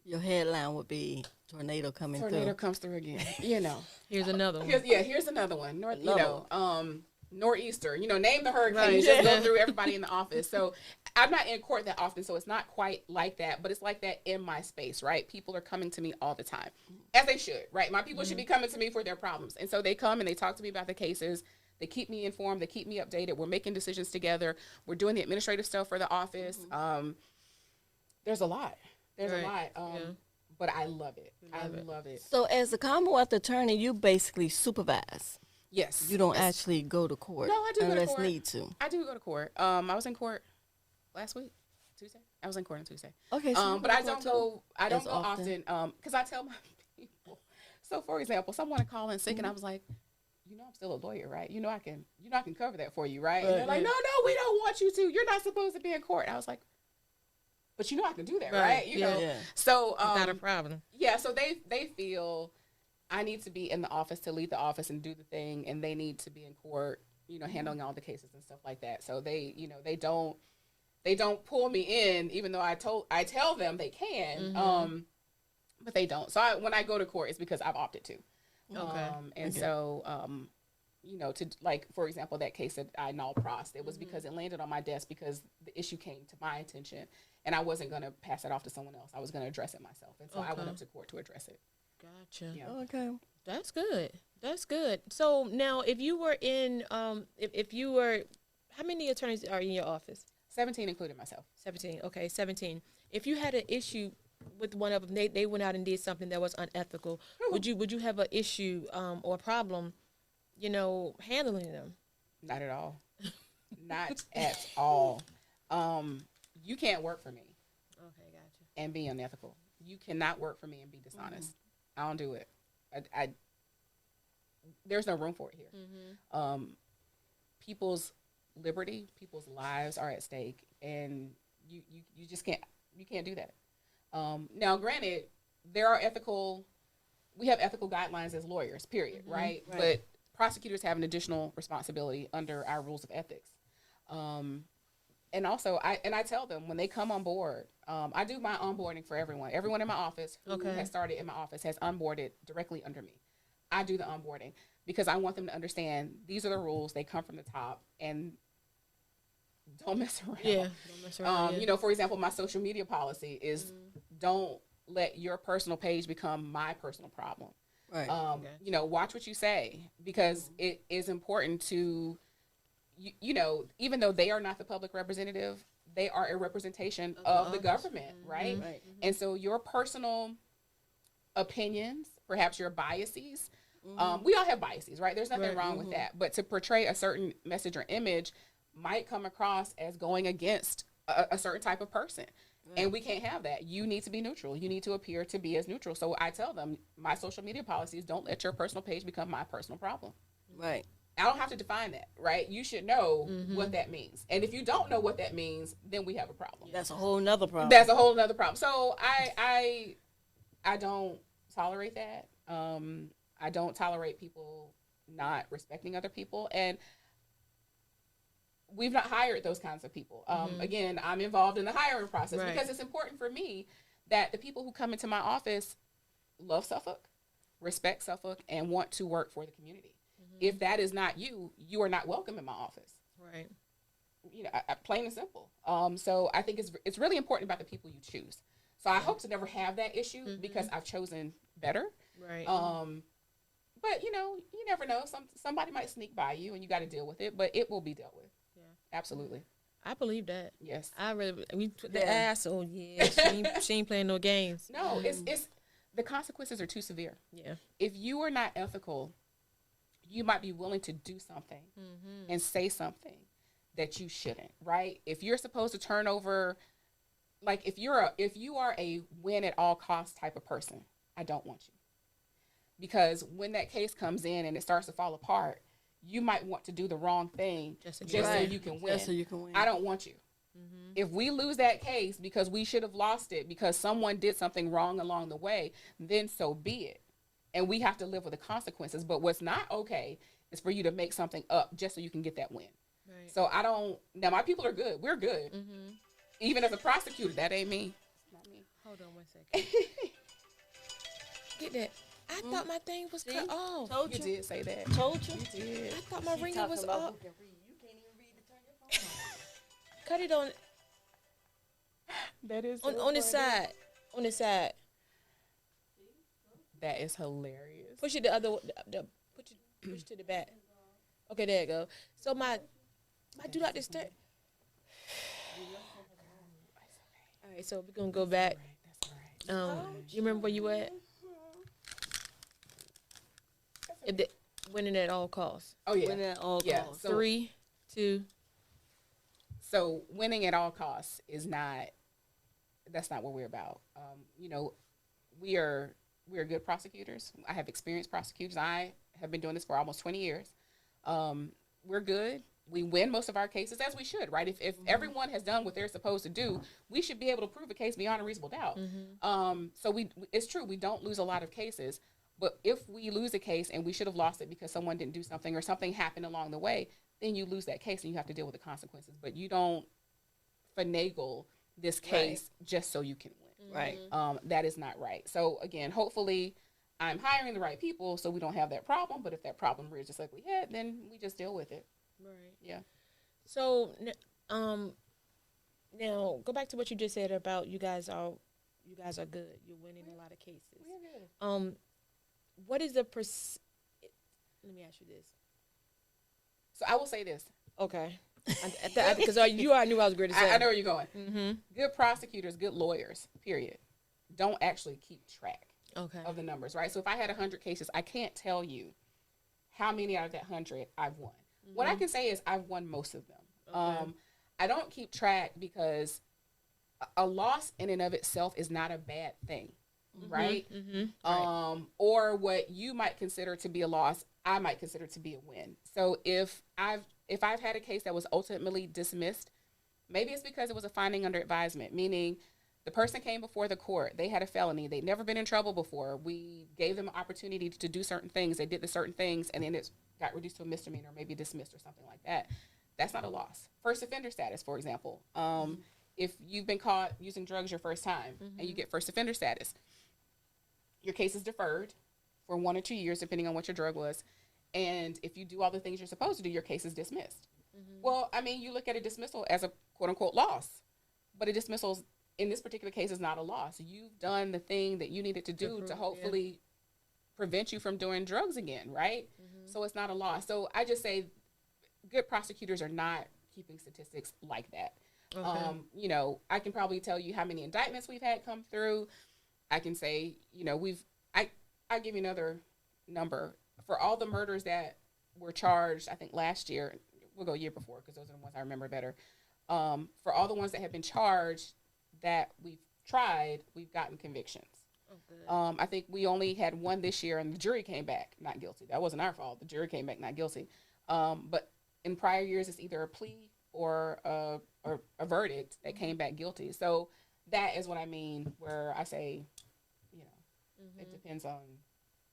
your headline would be tornado coming through. Tornado comes through again. Here's another one. Here's another one. Nor'easter. Name the hurricane. Just go through everybody in the office. So I'm not in court that often, so it's not quite like that. But it's like that in my space, right? People are coming to me all the time, as they should, right? My people should be coming to me for their problems, and so they come and they talk to me about the cases. They keep me informed. They keep me updated. We're making decisions together. We're doing the administrative stuff for the office. There's a lot. There's a lot. But I love it. I love it. So as a Commonwealth Attorney, you basically supervise. Yes. You don't actually go to court. No, I do go to court. Unless need to. I do go to court. I was in court last week, Tuesday. I was in court on Tuesday. Okay. So but I don't go often because I tell my people. So for example, someone to call in sick and I was like, I'm still a lawyer, right? I can cover that for you, right? And they're like, no, we don't want you to. You're not supposed to be in court. I was like, but I can do that, right? So not a problem. Yeah, so they feel I need to be in the office to lead the office and do the thing, and they need to be in court, handling all the cases and stuff like that. So they don't pull me in, even though I tell them they can, but they don't. So when I go to court, it's because I've opted to. Okay. So to like, for example, that case that I null prossed, it was because it landed on my desk because the issue came to my attention and I wasn't going to pass it off to someone else. I was going to address it myself. And so I went up to court to address it. Gotcha. Yeah. Okay. That's good. That's good. So now if you were in, if you were, how many attorneys are in your office? 17, including myself. 17. Okay. 17. If you had an issue with one of them, they went out and did something that was unethical, would you have an issue, or a problem, handling them? Not at all. Not at all. You can't work for me. Okay, gotcha. And be unethical. You cannot work for me and be dishonest. I don't do it. I there's no room for it here. People's liberty, people's lives are at stake, and you just can't do that. Now, granted, we have ethical guidelines as lawyers, period, right? But prosecutors have an additional responsibility under our rules of ethics. And also, I tell them when they come on board, I do my onboarding for everyone. Everyone in my office who has started in my office has onboarded directly under me. I do the onboarding because I want them to understand these are the rules. They come from the top, and don't mess around. Yeah, don't mess around. For example, my social media policy is don't let your personal page become my personal problem. Right. Watch what you say because it is important to, even though they are not the public representative, they are a representation of the government, right? And so your personal opinions, perhaps your biases, we all have biases, right? There's nothing wrong with that. But to portray a certain message or image might come across as going against a certain type of person. And we can't have that. You need to be neutral. You need to appear to be as neutral. So I tell them my social media policies, don't let your personal page become my personal problem. Right. I don't have to define that, right? You should know what that means. And if you don't know what that means, then we have a problem. That's a whole nother problem. That's a whole nother problem. So I don't tolerate that. I don't tolerate people not respecting other people. And we've not hired those kinds of people. Again, I'm involved in the hiring process because it's important for me that the people who come into my office love Suffolk, respect Suffolk, and want to work for the community. If that is not you, you are not welcome in my office. Right. Plain and simple. So I think it's really important about the people you choose. So I hope to never have that issue because I've chosen better. Right. But you never know. Somebody might sneak by you, and you got to deal with it. But it will be dealt with. Yeah. Absolutely. I believe that. Yes. We put the ass. Oh yeah. She ain't playing no games. No, it's the consequences are too severe. Yeah. If you are not ethical, you might be willing to do something and say something that you shouldn't, right? If you're supposed to turn over, like if you are a win at all costs type of person, I don't want you. Because when that case comes in and it starts to fall apart, you might want to do the wrong thing just so you can win. Just so you can win. I don't want you. If we lose that case because we should have lost it because someone did something wrong along the way, then so be it. And we have to live with the consequences. But what's not okay is for you to make something up just so you can get that win. Right. So now my people are good. We're good. Even as a prosecutor, that ain't me. It's not me. Hold on 1 second. Get that. I thought my thing was cut off. Told you. You did say that. Told you. You did. I thought my ringer was off. You can't even read to turn your phone on. Cut it on. That is on the side. On the side. That is hilarious. Push it the other. Push to the back. Okay, there you go. So my do not disturb. All right, so we're gonna go back. You remember where you at? If the, winning at all costs. Oh yeah. Winning at all costs. So, 3, 2. So winning at all costs is not. That's not what we're about. You know, we're good prosecutors. I have experienced prosecutors. I have been doing this for almost 20 years. We're good. We win most of our cases, as we should, right? If everyone has done what they're supposed to do, we should be able to prove a case beyond a reasonable doubt. So it's true, we don't lose a lot of cases. But if we lose a case and we should have lost it because someone didn't do something or something happened along the way, then you lose that case and you have to deal with the consequences. But you don't finagle this case just so you can win. Right. That is not right. So again, hopefully I'm hiring the right people so we don't have that problem. But if that problem rears its ugly head, then we just deal with it. Right. Yeah. So, now go back to what you just said about you guys are good. You're winning a lot of cases. We're good. What is the let me ask you this. So I will say this. Okay. Because you already knew I was going to say. I know where you're going. Mm-hmm. Good prosecutors, good lawyers, period, don't actually keep track of the numbers, right? So if I had 100 cases, I can't tell you how many out of that 100 I've won. Mm-hmm. What I can say is I've won most of them. Okay. I don't keep track because a loss in and of itself is not a bad thing, right? Mm-hmm. Or what you might consider to be a loss, I might consider to be a win. So if I've had a case that was ultimately dismissed, maybe it's because it was a finding under advisement, meaning the person came before the court, they had a felony, they'd never been in trouble before, we gave them an opportunity to do certain things, they did the certain things, and then it got reduced to a misdemeanor, maybe dismissed or something like that. That's not a loss. First offender status, for example. If you've been caught using drugs your first time and you get first offender status, your case is deferred for 1 or 2 years, depending on what your drug was. And if you do all the things you're supposed to do, your case is dismissed. Well, I mean, you look at a dismissal as a quote-unquote loss, but a dismissal in this particular case is not a loss. You've done the thing that you needed to do to hopefully prevent you from doing drugs again, right? So it's not a loss. So I just say good prosecutors are not keeping statistics like that. Okay. You know, I can probably tell you how many indictments we've had come through. I can say, you know, I'll give you another number. For all the murders that were charged, I think last year, we'll go year before because those are the ones I remember better. For all the ones that have been charged that we've tried, we've gotten convictions. Oh, good. I think we only had one this year and the jury came back not guilty. That wasn't our fault. The jury came back not guilty. But in prior years, it's either a plea or a verdict that came back guilty. So that is what I mean where I say, you know, it depends on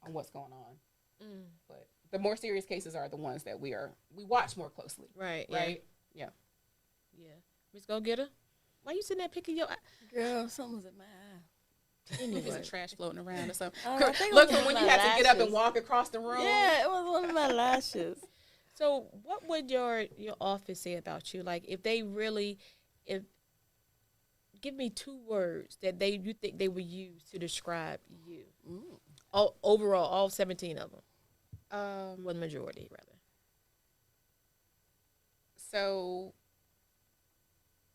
what's going on. But the more serious cases are the ones that we watch more closely. Right. Yeah. Ms. Gogetta, why you sitting there picking your eye? Girl, something's in my eye. Anyway. There's trash floating around or something. Look for when you had to get up and walk across the room. Yeah, it was one of my lashes. So what would your office say about you? Like if they really, give me 2 words that you think they would use to describe you. Overall, all 17 of them. Well, the majority, rather. So,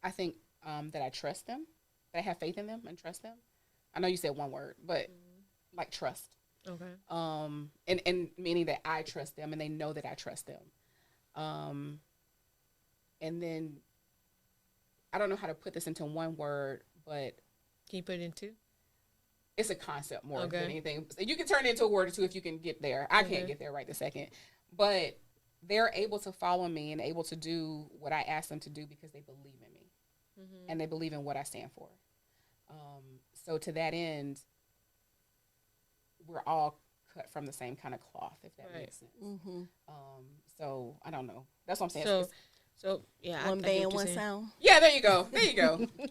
I think that I trust them, that I have faith in them and trust them. I know you said one word, but like trust. Okay. And meaning that I trust them and they know that I trust them. And then I don't know how to put this into one word, but can you put it in 2? It's a concept more than anything. You can turn it into a word or 2 if you can get there. I can't get there right this second. But they're able to follow me and able to do what I ask them to do because they believe in me. And they believe in what I stand for. So to that end, we're all cut from the same kind of cloth, if that makes sense. So I don't know. That's what I'm saying. So yeah, one band, one sound. Yeah, there you go.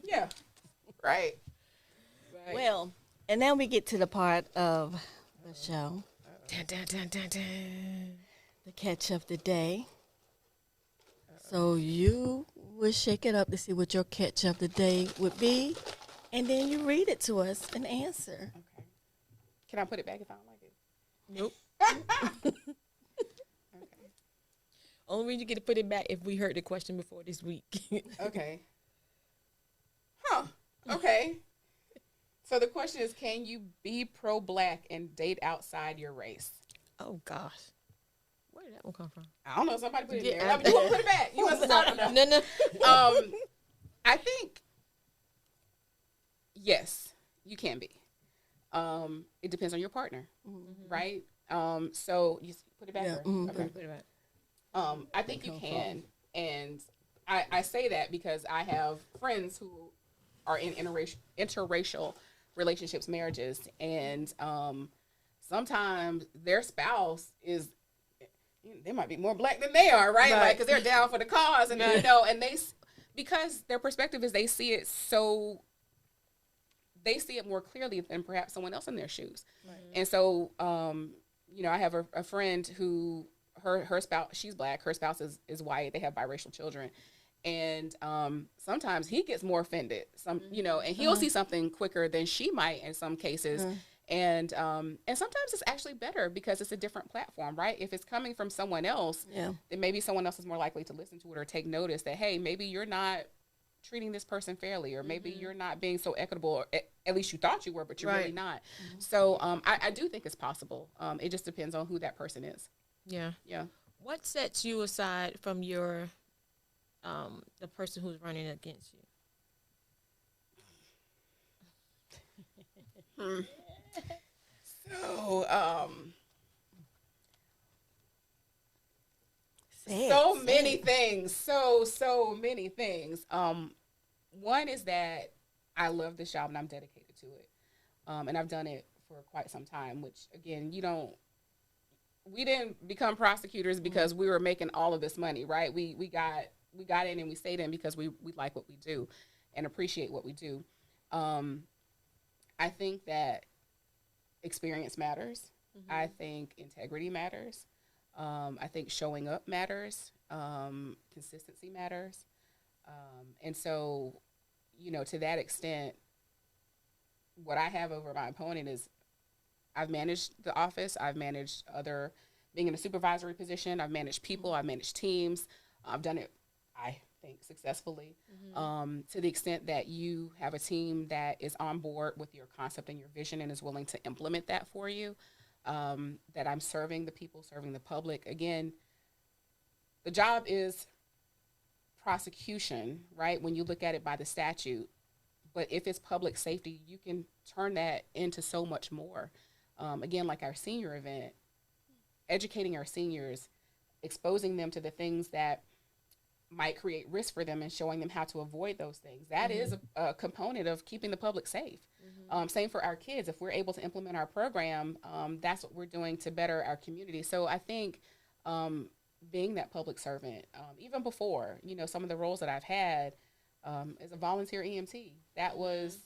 Yeah, right. Well, and now we get to the part of the show. The catch of the day. So you will shake it up to see what your catch of the day would be, and then you read it to us and answer. Okay. Can I put it back if I don't like it? Nope. Okay. Only reason you get to put it back if we heard the question before this week. Okay. Huh. Okay. So the question is, can you be pro-black and date outside your race? Oh, gosh. Where did that one come from? I don't know. Somebody put it in Yeah, there. I mean, you want to put it back? You want to start? No. I think, yes, you can be. It depends on your partner, right? So you put it back. Yeah, Okay. Put it back. I think you can, and I say that because I have friends who are in interracial relationships, marriages, and sometimes their spouse is, they might be more black than they are, right? Like, because they're down for the cause, and you know, and because their perspective is they see it more clearly than perhaps someone else in their shoes. Right. And so, you know, I have a friend who her spouse, she's black, her spouse is white, they have biracial children. And sometimes he gets more offended, you know, and he'll see something quicker than she might in some cases. And sometimes it's actually better because it's a different platform, right? If it's coming from someone else, then maybe someone else is more likely to listen to it or take notice that, hey, maybe you're not treating this person fairly, or maybe you're not being so equitable, or at least you thought you were, but you're really not. So I do think it's possible. It just depends on who that person is. Yeah. What sets you aside from your the person who's running against you? So many things. So many things. One is that I love this job and I'm dedicated to it. And I've done it for quite some time, which again, we didn't become prosecutors because we were making all of this money, right? We got in and we stayed in because we like what we do and appreciate what we do. I think that experience matters. I think integrity matters. I think showing up matters. Consistency matters. And so, you know, to that extent, what I have over my opponent is I've managed the office. I've managed being in a supervisory position. I've managed people. I've managed teams. I've done it, I think, successfully. To the extent that you have a team that is on board with your concept and your vision and is willing to implement that for you, that I'm serving the people, serving the public. Again, the job is prosecution, right? When you look at it by the statute. But if it's public safety, you can turn that into so much more. Again, like our senior event, educating our seniors, exposing them to the things that might create risk for them and showing them how to avoid those things. That is a component of keeping the public safe. Same for our kids. If we're able to implement our program, that's what we're doing to better our community. So I think being that public servant, even before, you know, some of the roles that I've had as a volunteer EMT, that was,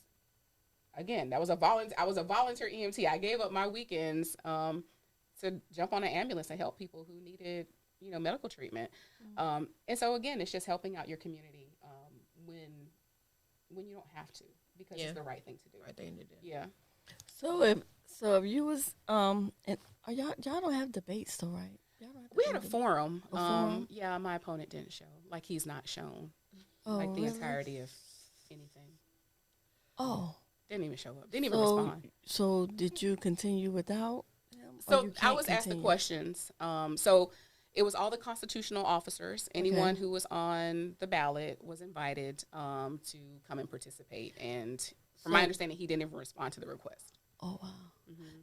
again, I was a volunteer EMT. I gave up my weekends to jump on an ambulance and help people who needed, you know, medical treatment. And so again, it's just helping out your community when you don't have to, because it's the right thing to do. Right thing to do. Yeah. So if you was and are y'all don't have debates though, right? We had a forum. Yeah, my opponent didn't show. Like, he's not shown like the entirety of anything. Oh. Didn't even show up. Didn't even respond. So did you continue without him? So I was asked the questions. So it was all the constitutional officers. Anyone who was on the ballot was invited to come and participate. And from my understanding, he didn't even respond to the request. Oh, wow.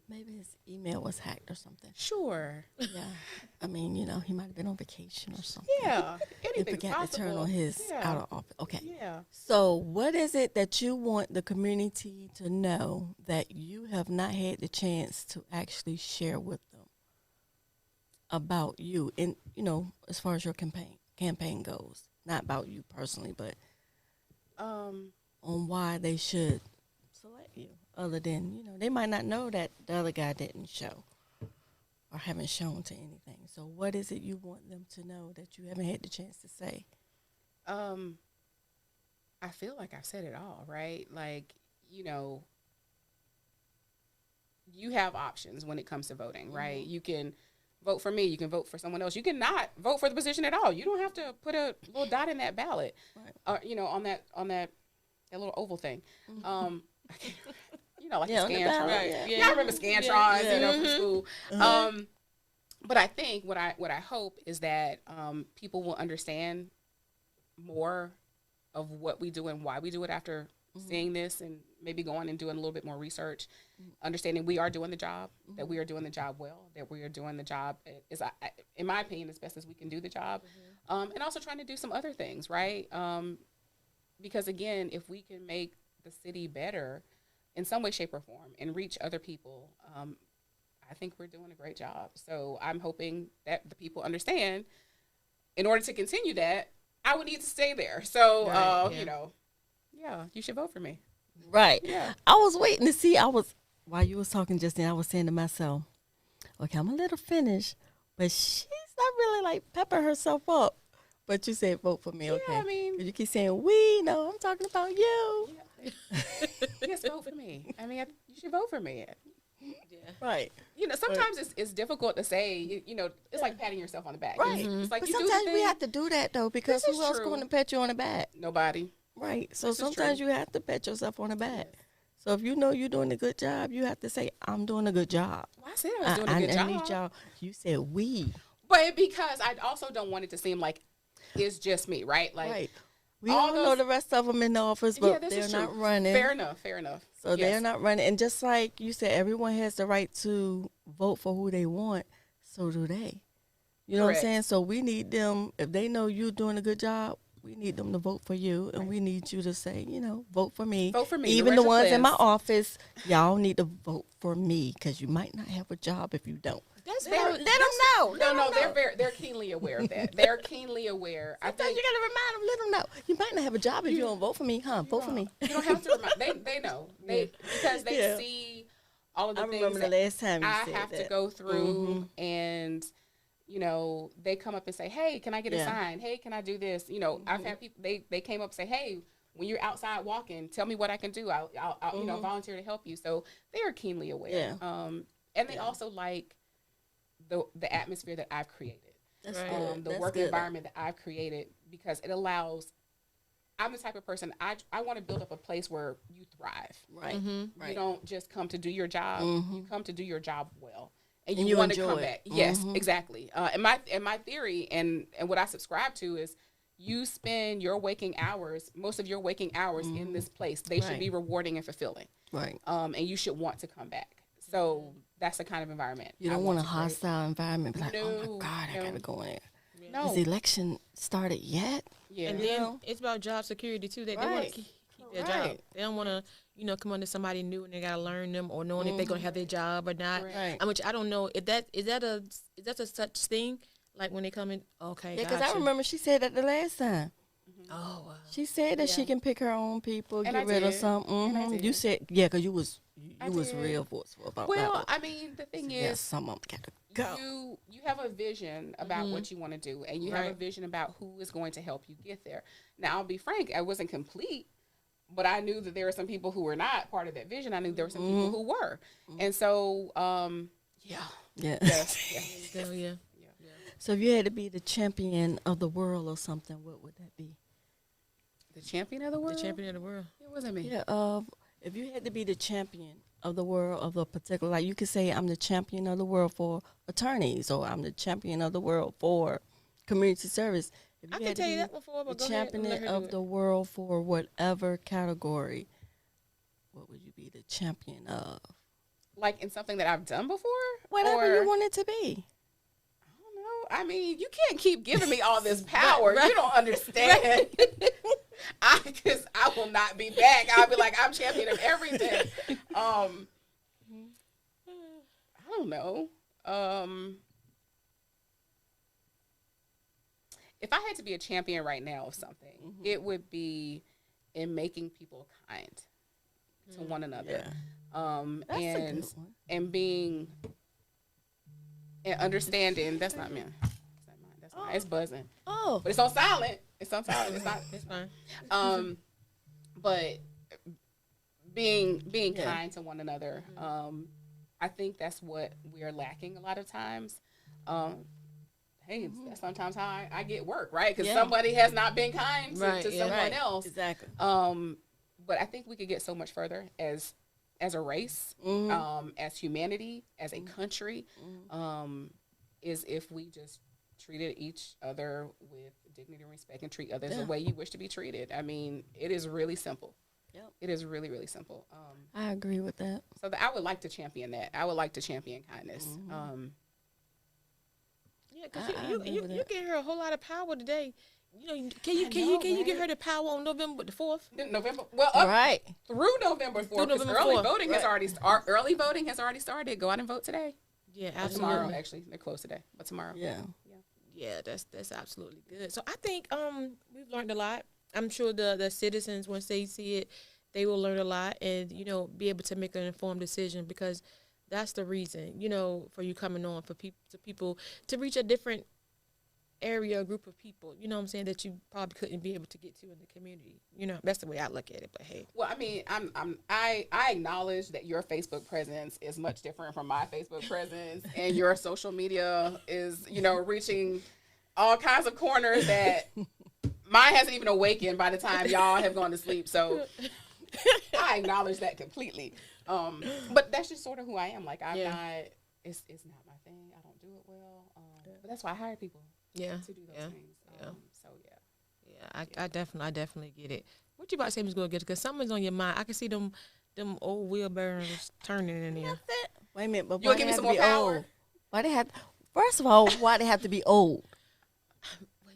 Maybe his email was hacked or something. Sure. Yeah. I mean, you know, he might have been on vacation or something. Yeah. And forgot to turn on his out of office. Okay. Yeah. So what is it that you want the community to know that you have not had the chance to actually share with them about you, in, you know, as far as your campaign goes? Not about you personally, but on why they should select you. Other than, you know, they might not know that the other guy didn't show or haven't shown to anything. So what is it you want them to know that you haven't had the chance to say? I feel like I've said it all, right? Like, you know, you have options when it comes to voting, right? You can vote for me. You can vote for someone else. You can not vote for the position at all. You don't have to put a little dot in that ballot, on that little oval thing. Like the Scantron. Right. Yeah, I remember Scantrons, from school. But I think what I hope is that people will understand more of what we do and why we do it after seeing this, and maybe going and doing a little bit more research, understanding we are doing the job, that we are doing the job well, that we are doing the job in my opinion, as best as we can do the job, and also trying to do some other things, right? Because again, if we can make the city better in some way, shape, or form and reach other people, I think we're doing a great job. So I'm hoping that the people understand, in order to continue that, I would need to stay there. So, you should vote for me. Right. Yeah. I was waiting to see. While you was talking just then, I was saying to myself, okay, I'm gonna let her finish, but she's not really like peppering herself up. But you said vote for me, okay? Yeah, I mean, you keep saying we. No, I'm talking about you. Yeah. Yes, vote for me. I mean, you should vote for me. Yeah. Right. Sometimes it's difficult to say. It's like patting yourself on the back. Right. It's like But you do sometimes the we thing. have to do that though, because This who is else true. going to pat you on the back? Nobody. Right. So This is sometimes true. you have to pat yourself on the back. So if you know you're doing a good job, you have to say, I'm doing a good job. Well, I said I was doing a good I need job. y'all. You said we. But because I also don't want it to seem like it's just me, right? Like, Right. We all all know those- the rest of them in the office, yeah, but this they're is true. not running. Fair enough. So they're not running. And just like you said, everyone has the right to vote for who they want. So do they. You know what I'm Correct. saying? So we need them, if they know you're doing a good job, we need them to vote for you. And we need you to say, vote for me. Vote for me. Even the Narendra ones in my Pleas. office, y'all need to vote for me, because you might not have a job if you don't. That's They're- very. Let them know. No, they're keenly aware of that. They're keenly aware. I Sometimes think you got to remind them, let them know. You might not have a job if you don't vote for me, huh? Vote for me. you don't have to remind. They know. Because they Yeah. see all of the I things remember the that last time you I said have that. to go through, and they come up and say, "Hey, can I get a Yeah. sign? Hey, can I do this?" I've had people. They came up and say, "Hey, when you're outside walking, tell me what I can do. I'll volunteer to help you." So they are keenly aware. Yeah. And they also like the atmosphere that I've created. That's Right. good. The That's work good. environment that I've created, because it allows. I'm the type of person I want to build up a place where you thrive. Right. You don't just come to do your job. You come to do your job well, and And you you want to enjoy come it. back. Yes, exactly. And my theory and what I subscribe to is, you spend your waking hours, most of your waking hours in this place. They should Right. be rewarding and fulfilling. Right. And you should want to come back. So that's the kind of environment You I don't want a to create. hostile environment. Be like, oh No, my God, I no. gotta go in there. No. Has the election started yet? Yeah. And then it's about job security too. They want Right. to keep their job. Right. They don't want to, come under somebody new and they gotta learn them, or knowing if they're gonna have their job or not. Right. Which I don't know. Is that a such thing? Like when they come in, okay. Yeah, because gotcha. I remember she said that the last time. Oh, wow. She said that she can pick her own people, And get I rid of did. some. And I You did. said, yeah, because you was did. real forceful about that Well, one. I mean, the thing Yeah, is, some of them gotta go. you have a vision about what you want to do, and you have a Right. vision about who is going to help you get there. Now, I'll be frank, I wasn't complete, but I knew that there were some people who were not part of that vision. I knew there were some people who were. And so, Yeah. yes. So, yeah. So if you had to be the champion of the world or something, what would that be? The champion of the world? The champion of the world. It wasn't me. Yeah. If you had to be the champion of the world of a particular, like you could say, I'm the champion of the world for attorneys, or I'm the champion of the world for community service. If I you can had to tell you be that before, but the go ahead and let champion her do of it. the world for whatever category, what would you be the champion of? Like in something that I've done before? Whatever Or- you want it to be. I don't know. I mean, you can't keep giving me all this power. You don't understand. Because I will not be back. I'll be like, I'm champion of everything. I don't know. If I had to be a champion right now of something, it would be in making people kind to one another. That's a And good one. and being and understanding. That's not me. That's mine. It's buzzing. Oh, But it's on silent. It's on silent. It's not. It's fine. But being Yeah. kind to one another. I think that's what we are lacking a lot of times. Hey, that's sometimes how I get work, right? Because somebody has not been kind to someone else. Exactly. But I think we could get so much further as a race, as humanity, as a country, is if we just treated each other with dignity and respect and treat others the way you wish to be treated. I mean, it is really simple. Yep. It is really, really simple. I agree with that. So I would like to champion that. I would like to champion kindness. Yeah, because you gave her a whole lot of power today. You know, can you give her the power on November the 4th? November, well, through November 4th. Early voting has already started. Go out and vote today. Yeah, absolutely. Tomorrow, actually, they're closed today, but tomorrow. Yeah, that's absolutely good. So I think we've learned a lot. I'm sure the citizens, once they see it, they will learn a lot and, you know, be able to make an informed decision, because that's the reason, you know, for you coming on, for people to reach a different area, group of people, you know what I'm saying, that you probably couldn't be able to get to in the community. You know, that's the way I look at it. But hey, well, I mean, I acknowledge that your Facebook presence is much different from my Facebook presence, and your social media is, you know, reaching all kinds of corners that mine hasn't even awakened by the time y'all have gone to sleep. So I acknowledge that completely. But that's just sort of who I am. Like, I'm not. It's not my thing. I don't do it well. But that's why I hire people. To do those things. So I definitely get it. What you about to say, Ms. Gogetta? Because something's on your mind. I can see them old wheelbarrows turning in there. Wait a minute, but you want to give me some more power? Old? Why they have? First of all, why they have to be old?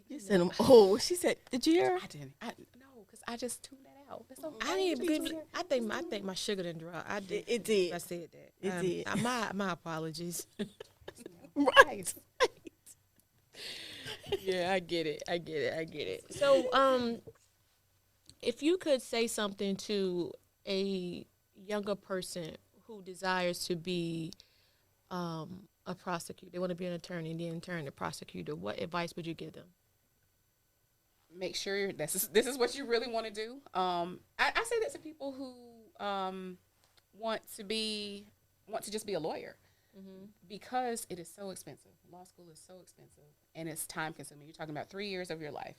You said them old. She said, "Did you hear?" I didn't. No, because I just tuned that out. That's okay. I think my sugar didn't drop. I did. It did. I said that. It did. My apologies. Right. Yeah, I get it. So, if you could say something to a younger person who desires to be a prosecutor, they want to be an attorney and then turn to prosecutor, what advice would you give them? Make sure this is what you really want to do. I say that to people who want to just be a lawyer. Because it is so expensive. Law school is so expensive, and it's time consuming. You're talking about 3 years of your life.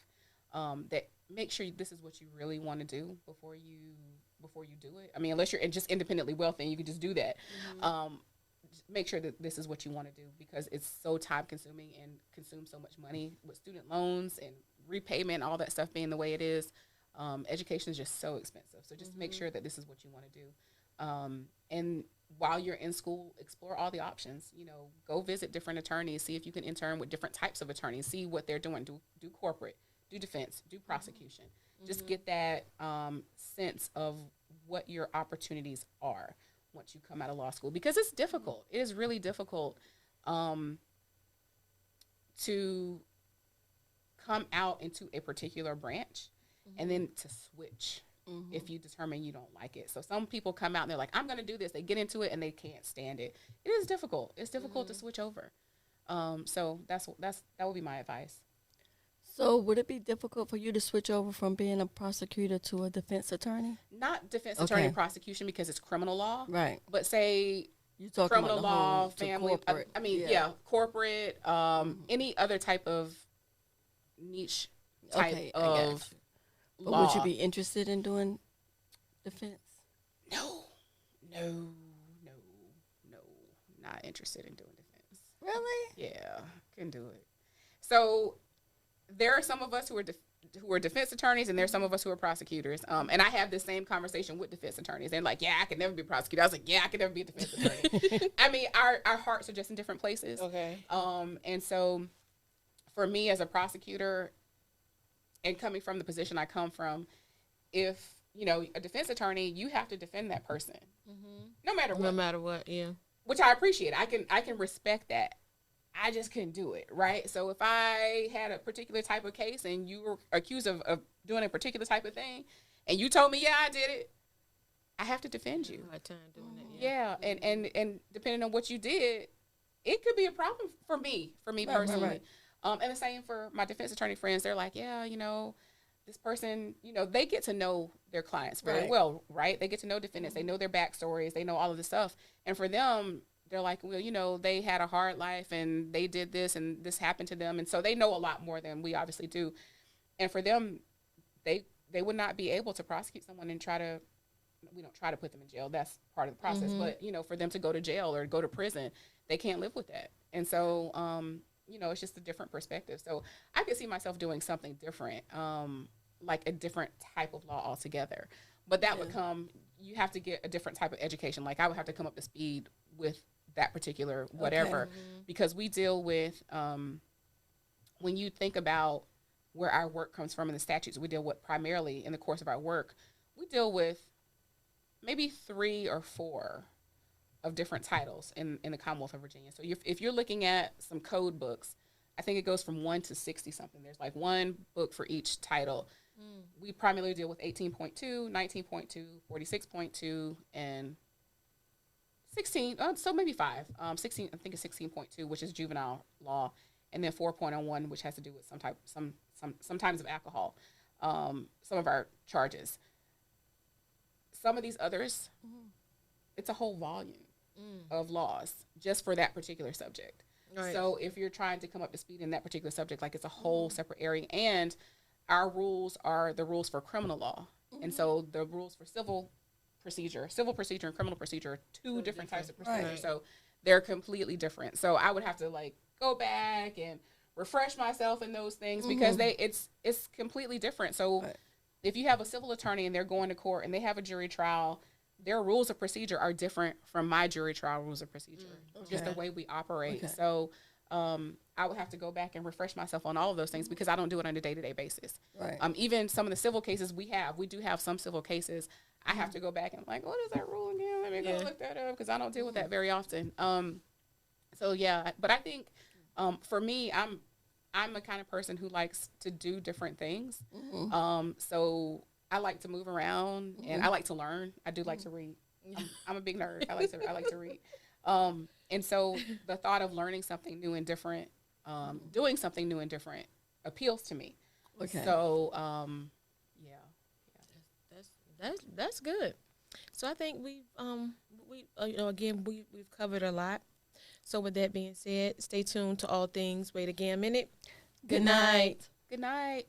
That make sure this is what you really want to do before you do it. I mean, unless you're just independently wealthy, and you can just do that. Just make sure that this is what you want to do, because it's so time consuming and consumes so much money with student loans and repayment, all that stuff being the way it is. Education is just so expensive. So just make sure that this is what you want to do. And while you're in school, explore all the options. You know, go visit different attorneys, see if you can intern with different types of attorneys, see what they're doing. Do corporate, do defense, do prosecution. Just get that sense of what your opportunities are once you come out of law school, because it's difficult. It is really difficult to come out into a particular branch and then to switch. If you determine you don't like it. So some people come out and they're like, I'm going to do this. They get into it and they can't stand it. It is difficult. It's difficult to switch over. So that would be my advice. So would it be difficult for you to switch over from being a prosecutor to a defense attorney? Not defense attorney prosecution, because it's criminal law. Right. But say you talking criminal about the law, whole, family. Corporate, any other type of niche type of But law. would you be interested in doing defense? No, not interested in doing defense. Really? Yeah, couldn't do it. So there are some of us who are defense attorneys, and there's some of us who are prosecutors. And I have this same conversation with defense attorneys. They're like, "Yeah, I could never be a prosecutor." I was like, "Yeah, I could never be a defense attorney." I mean, our hearts are just in different places. Okay. And so for me as a prosecutor, and coming from the position I come from, if, you know, a defense attorney, you have to defend that person, no matter what. No matter what, yeah. Which I appreciate. I can respect that. I just couldn't do it, right? So if I had a particular type of case and you were accused of doing a particular type of thing, and you told me, yeah, I did it, I have to defend you. Hard time doing that. Yeah, and depending on what you did, it could be a problem for me personally. Right. And the same for my defense attorney friends. They're like, yeah, you know, this person, you know, they get to know their clients very well, right? They get to know defendants. They know their backstories. They know all of this stuff. And for them, they're like, well, you know, they had a hard life and they did this and this happened to them. And so they know a lot more than we obviously do. And for them, they would not be able to prosecute someone and we don't try to put them in jail. That's part of the process. Mm-hmm. But, you know, for them to go to jail or go to prison, they can't live with that. And so, you know, it's just a different perspective. So I could see myself doing something different, like a different type of law altogether. But that would come, you have to get a different type of education. Like I would have to come up to speed with that particular whatever, because we deal with, when you think about where our work comes from in the statutes, we deal with primarily in the course of our work, we deal with maybe 3 or 4 of different titles in the Commonwealth of Virginia. So if you're looking at some code books, I think it goes from 1 to 60 something. There's like one book for each title. We primarily deal with 18.2, 19.2, 46.2, and 16, so maybe 5. 16, I think it's 16.2, which is juvenile law, and then 4.01, which has to do with some types of alcohol, some of our charges. Some of these others, it's a whole volume of laws just for that particular subject. Right. So if you're trying to come up to speed in that particular subject, like it's a whole separate area, and our rules are the rules for criminal law. And so the rules for civil procedure and criminal procedure are two different types of procedure. Right. So they're completely different. So I would have to like go back and refresh myself in those things because it's completely different. So if you have a civil attorney and they're going to court and they have a jury trial, their rules of procedure are different from my jury trial rules of procedure, just the way we operate. So I would have to go back and refresh myself on all of those things because I don't do it on a day-to-day basis. Right. Even some of the civil cases we do have some civil cases. I have to go back and like, what is that rule again? Let me go look that up because I don't deal with that very often. So yeah, but I think for me, I'm a kind of person who likes to do different things. So I like to move around and I like to learn. I do like to read. I'm a big nerd. I like to read. And so the thought of learning something new and different, doing something new and different appeals to me. Okay. So, That's good. So I think we've covered a lot. So with that being said, stay tuned to All Things Wait a Gam Minute. Good night. Good night.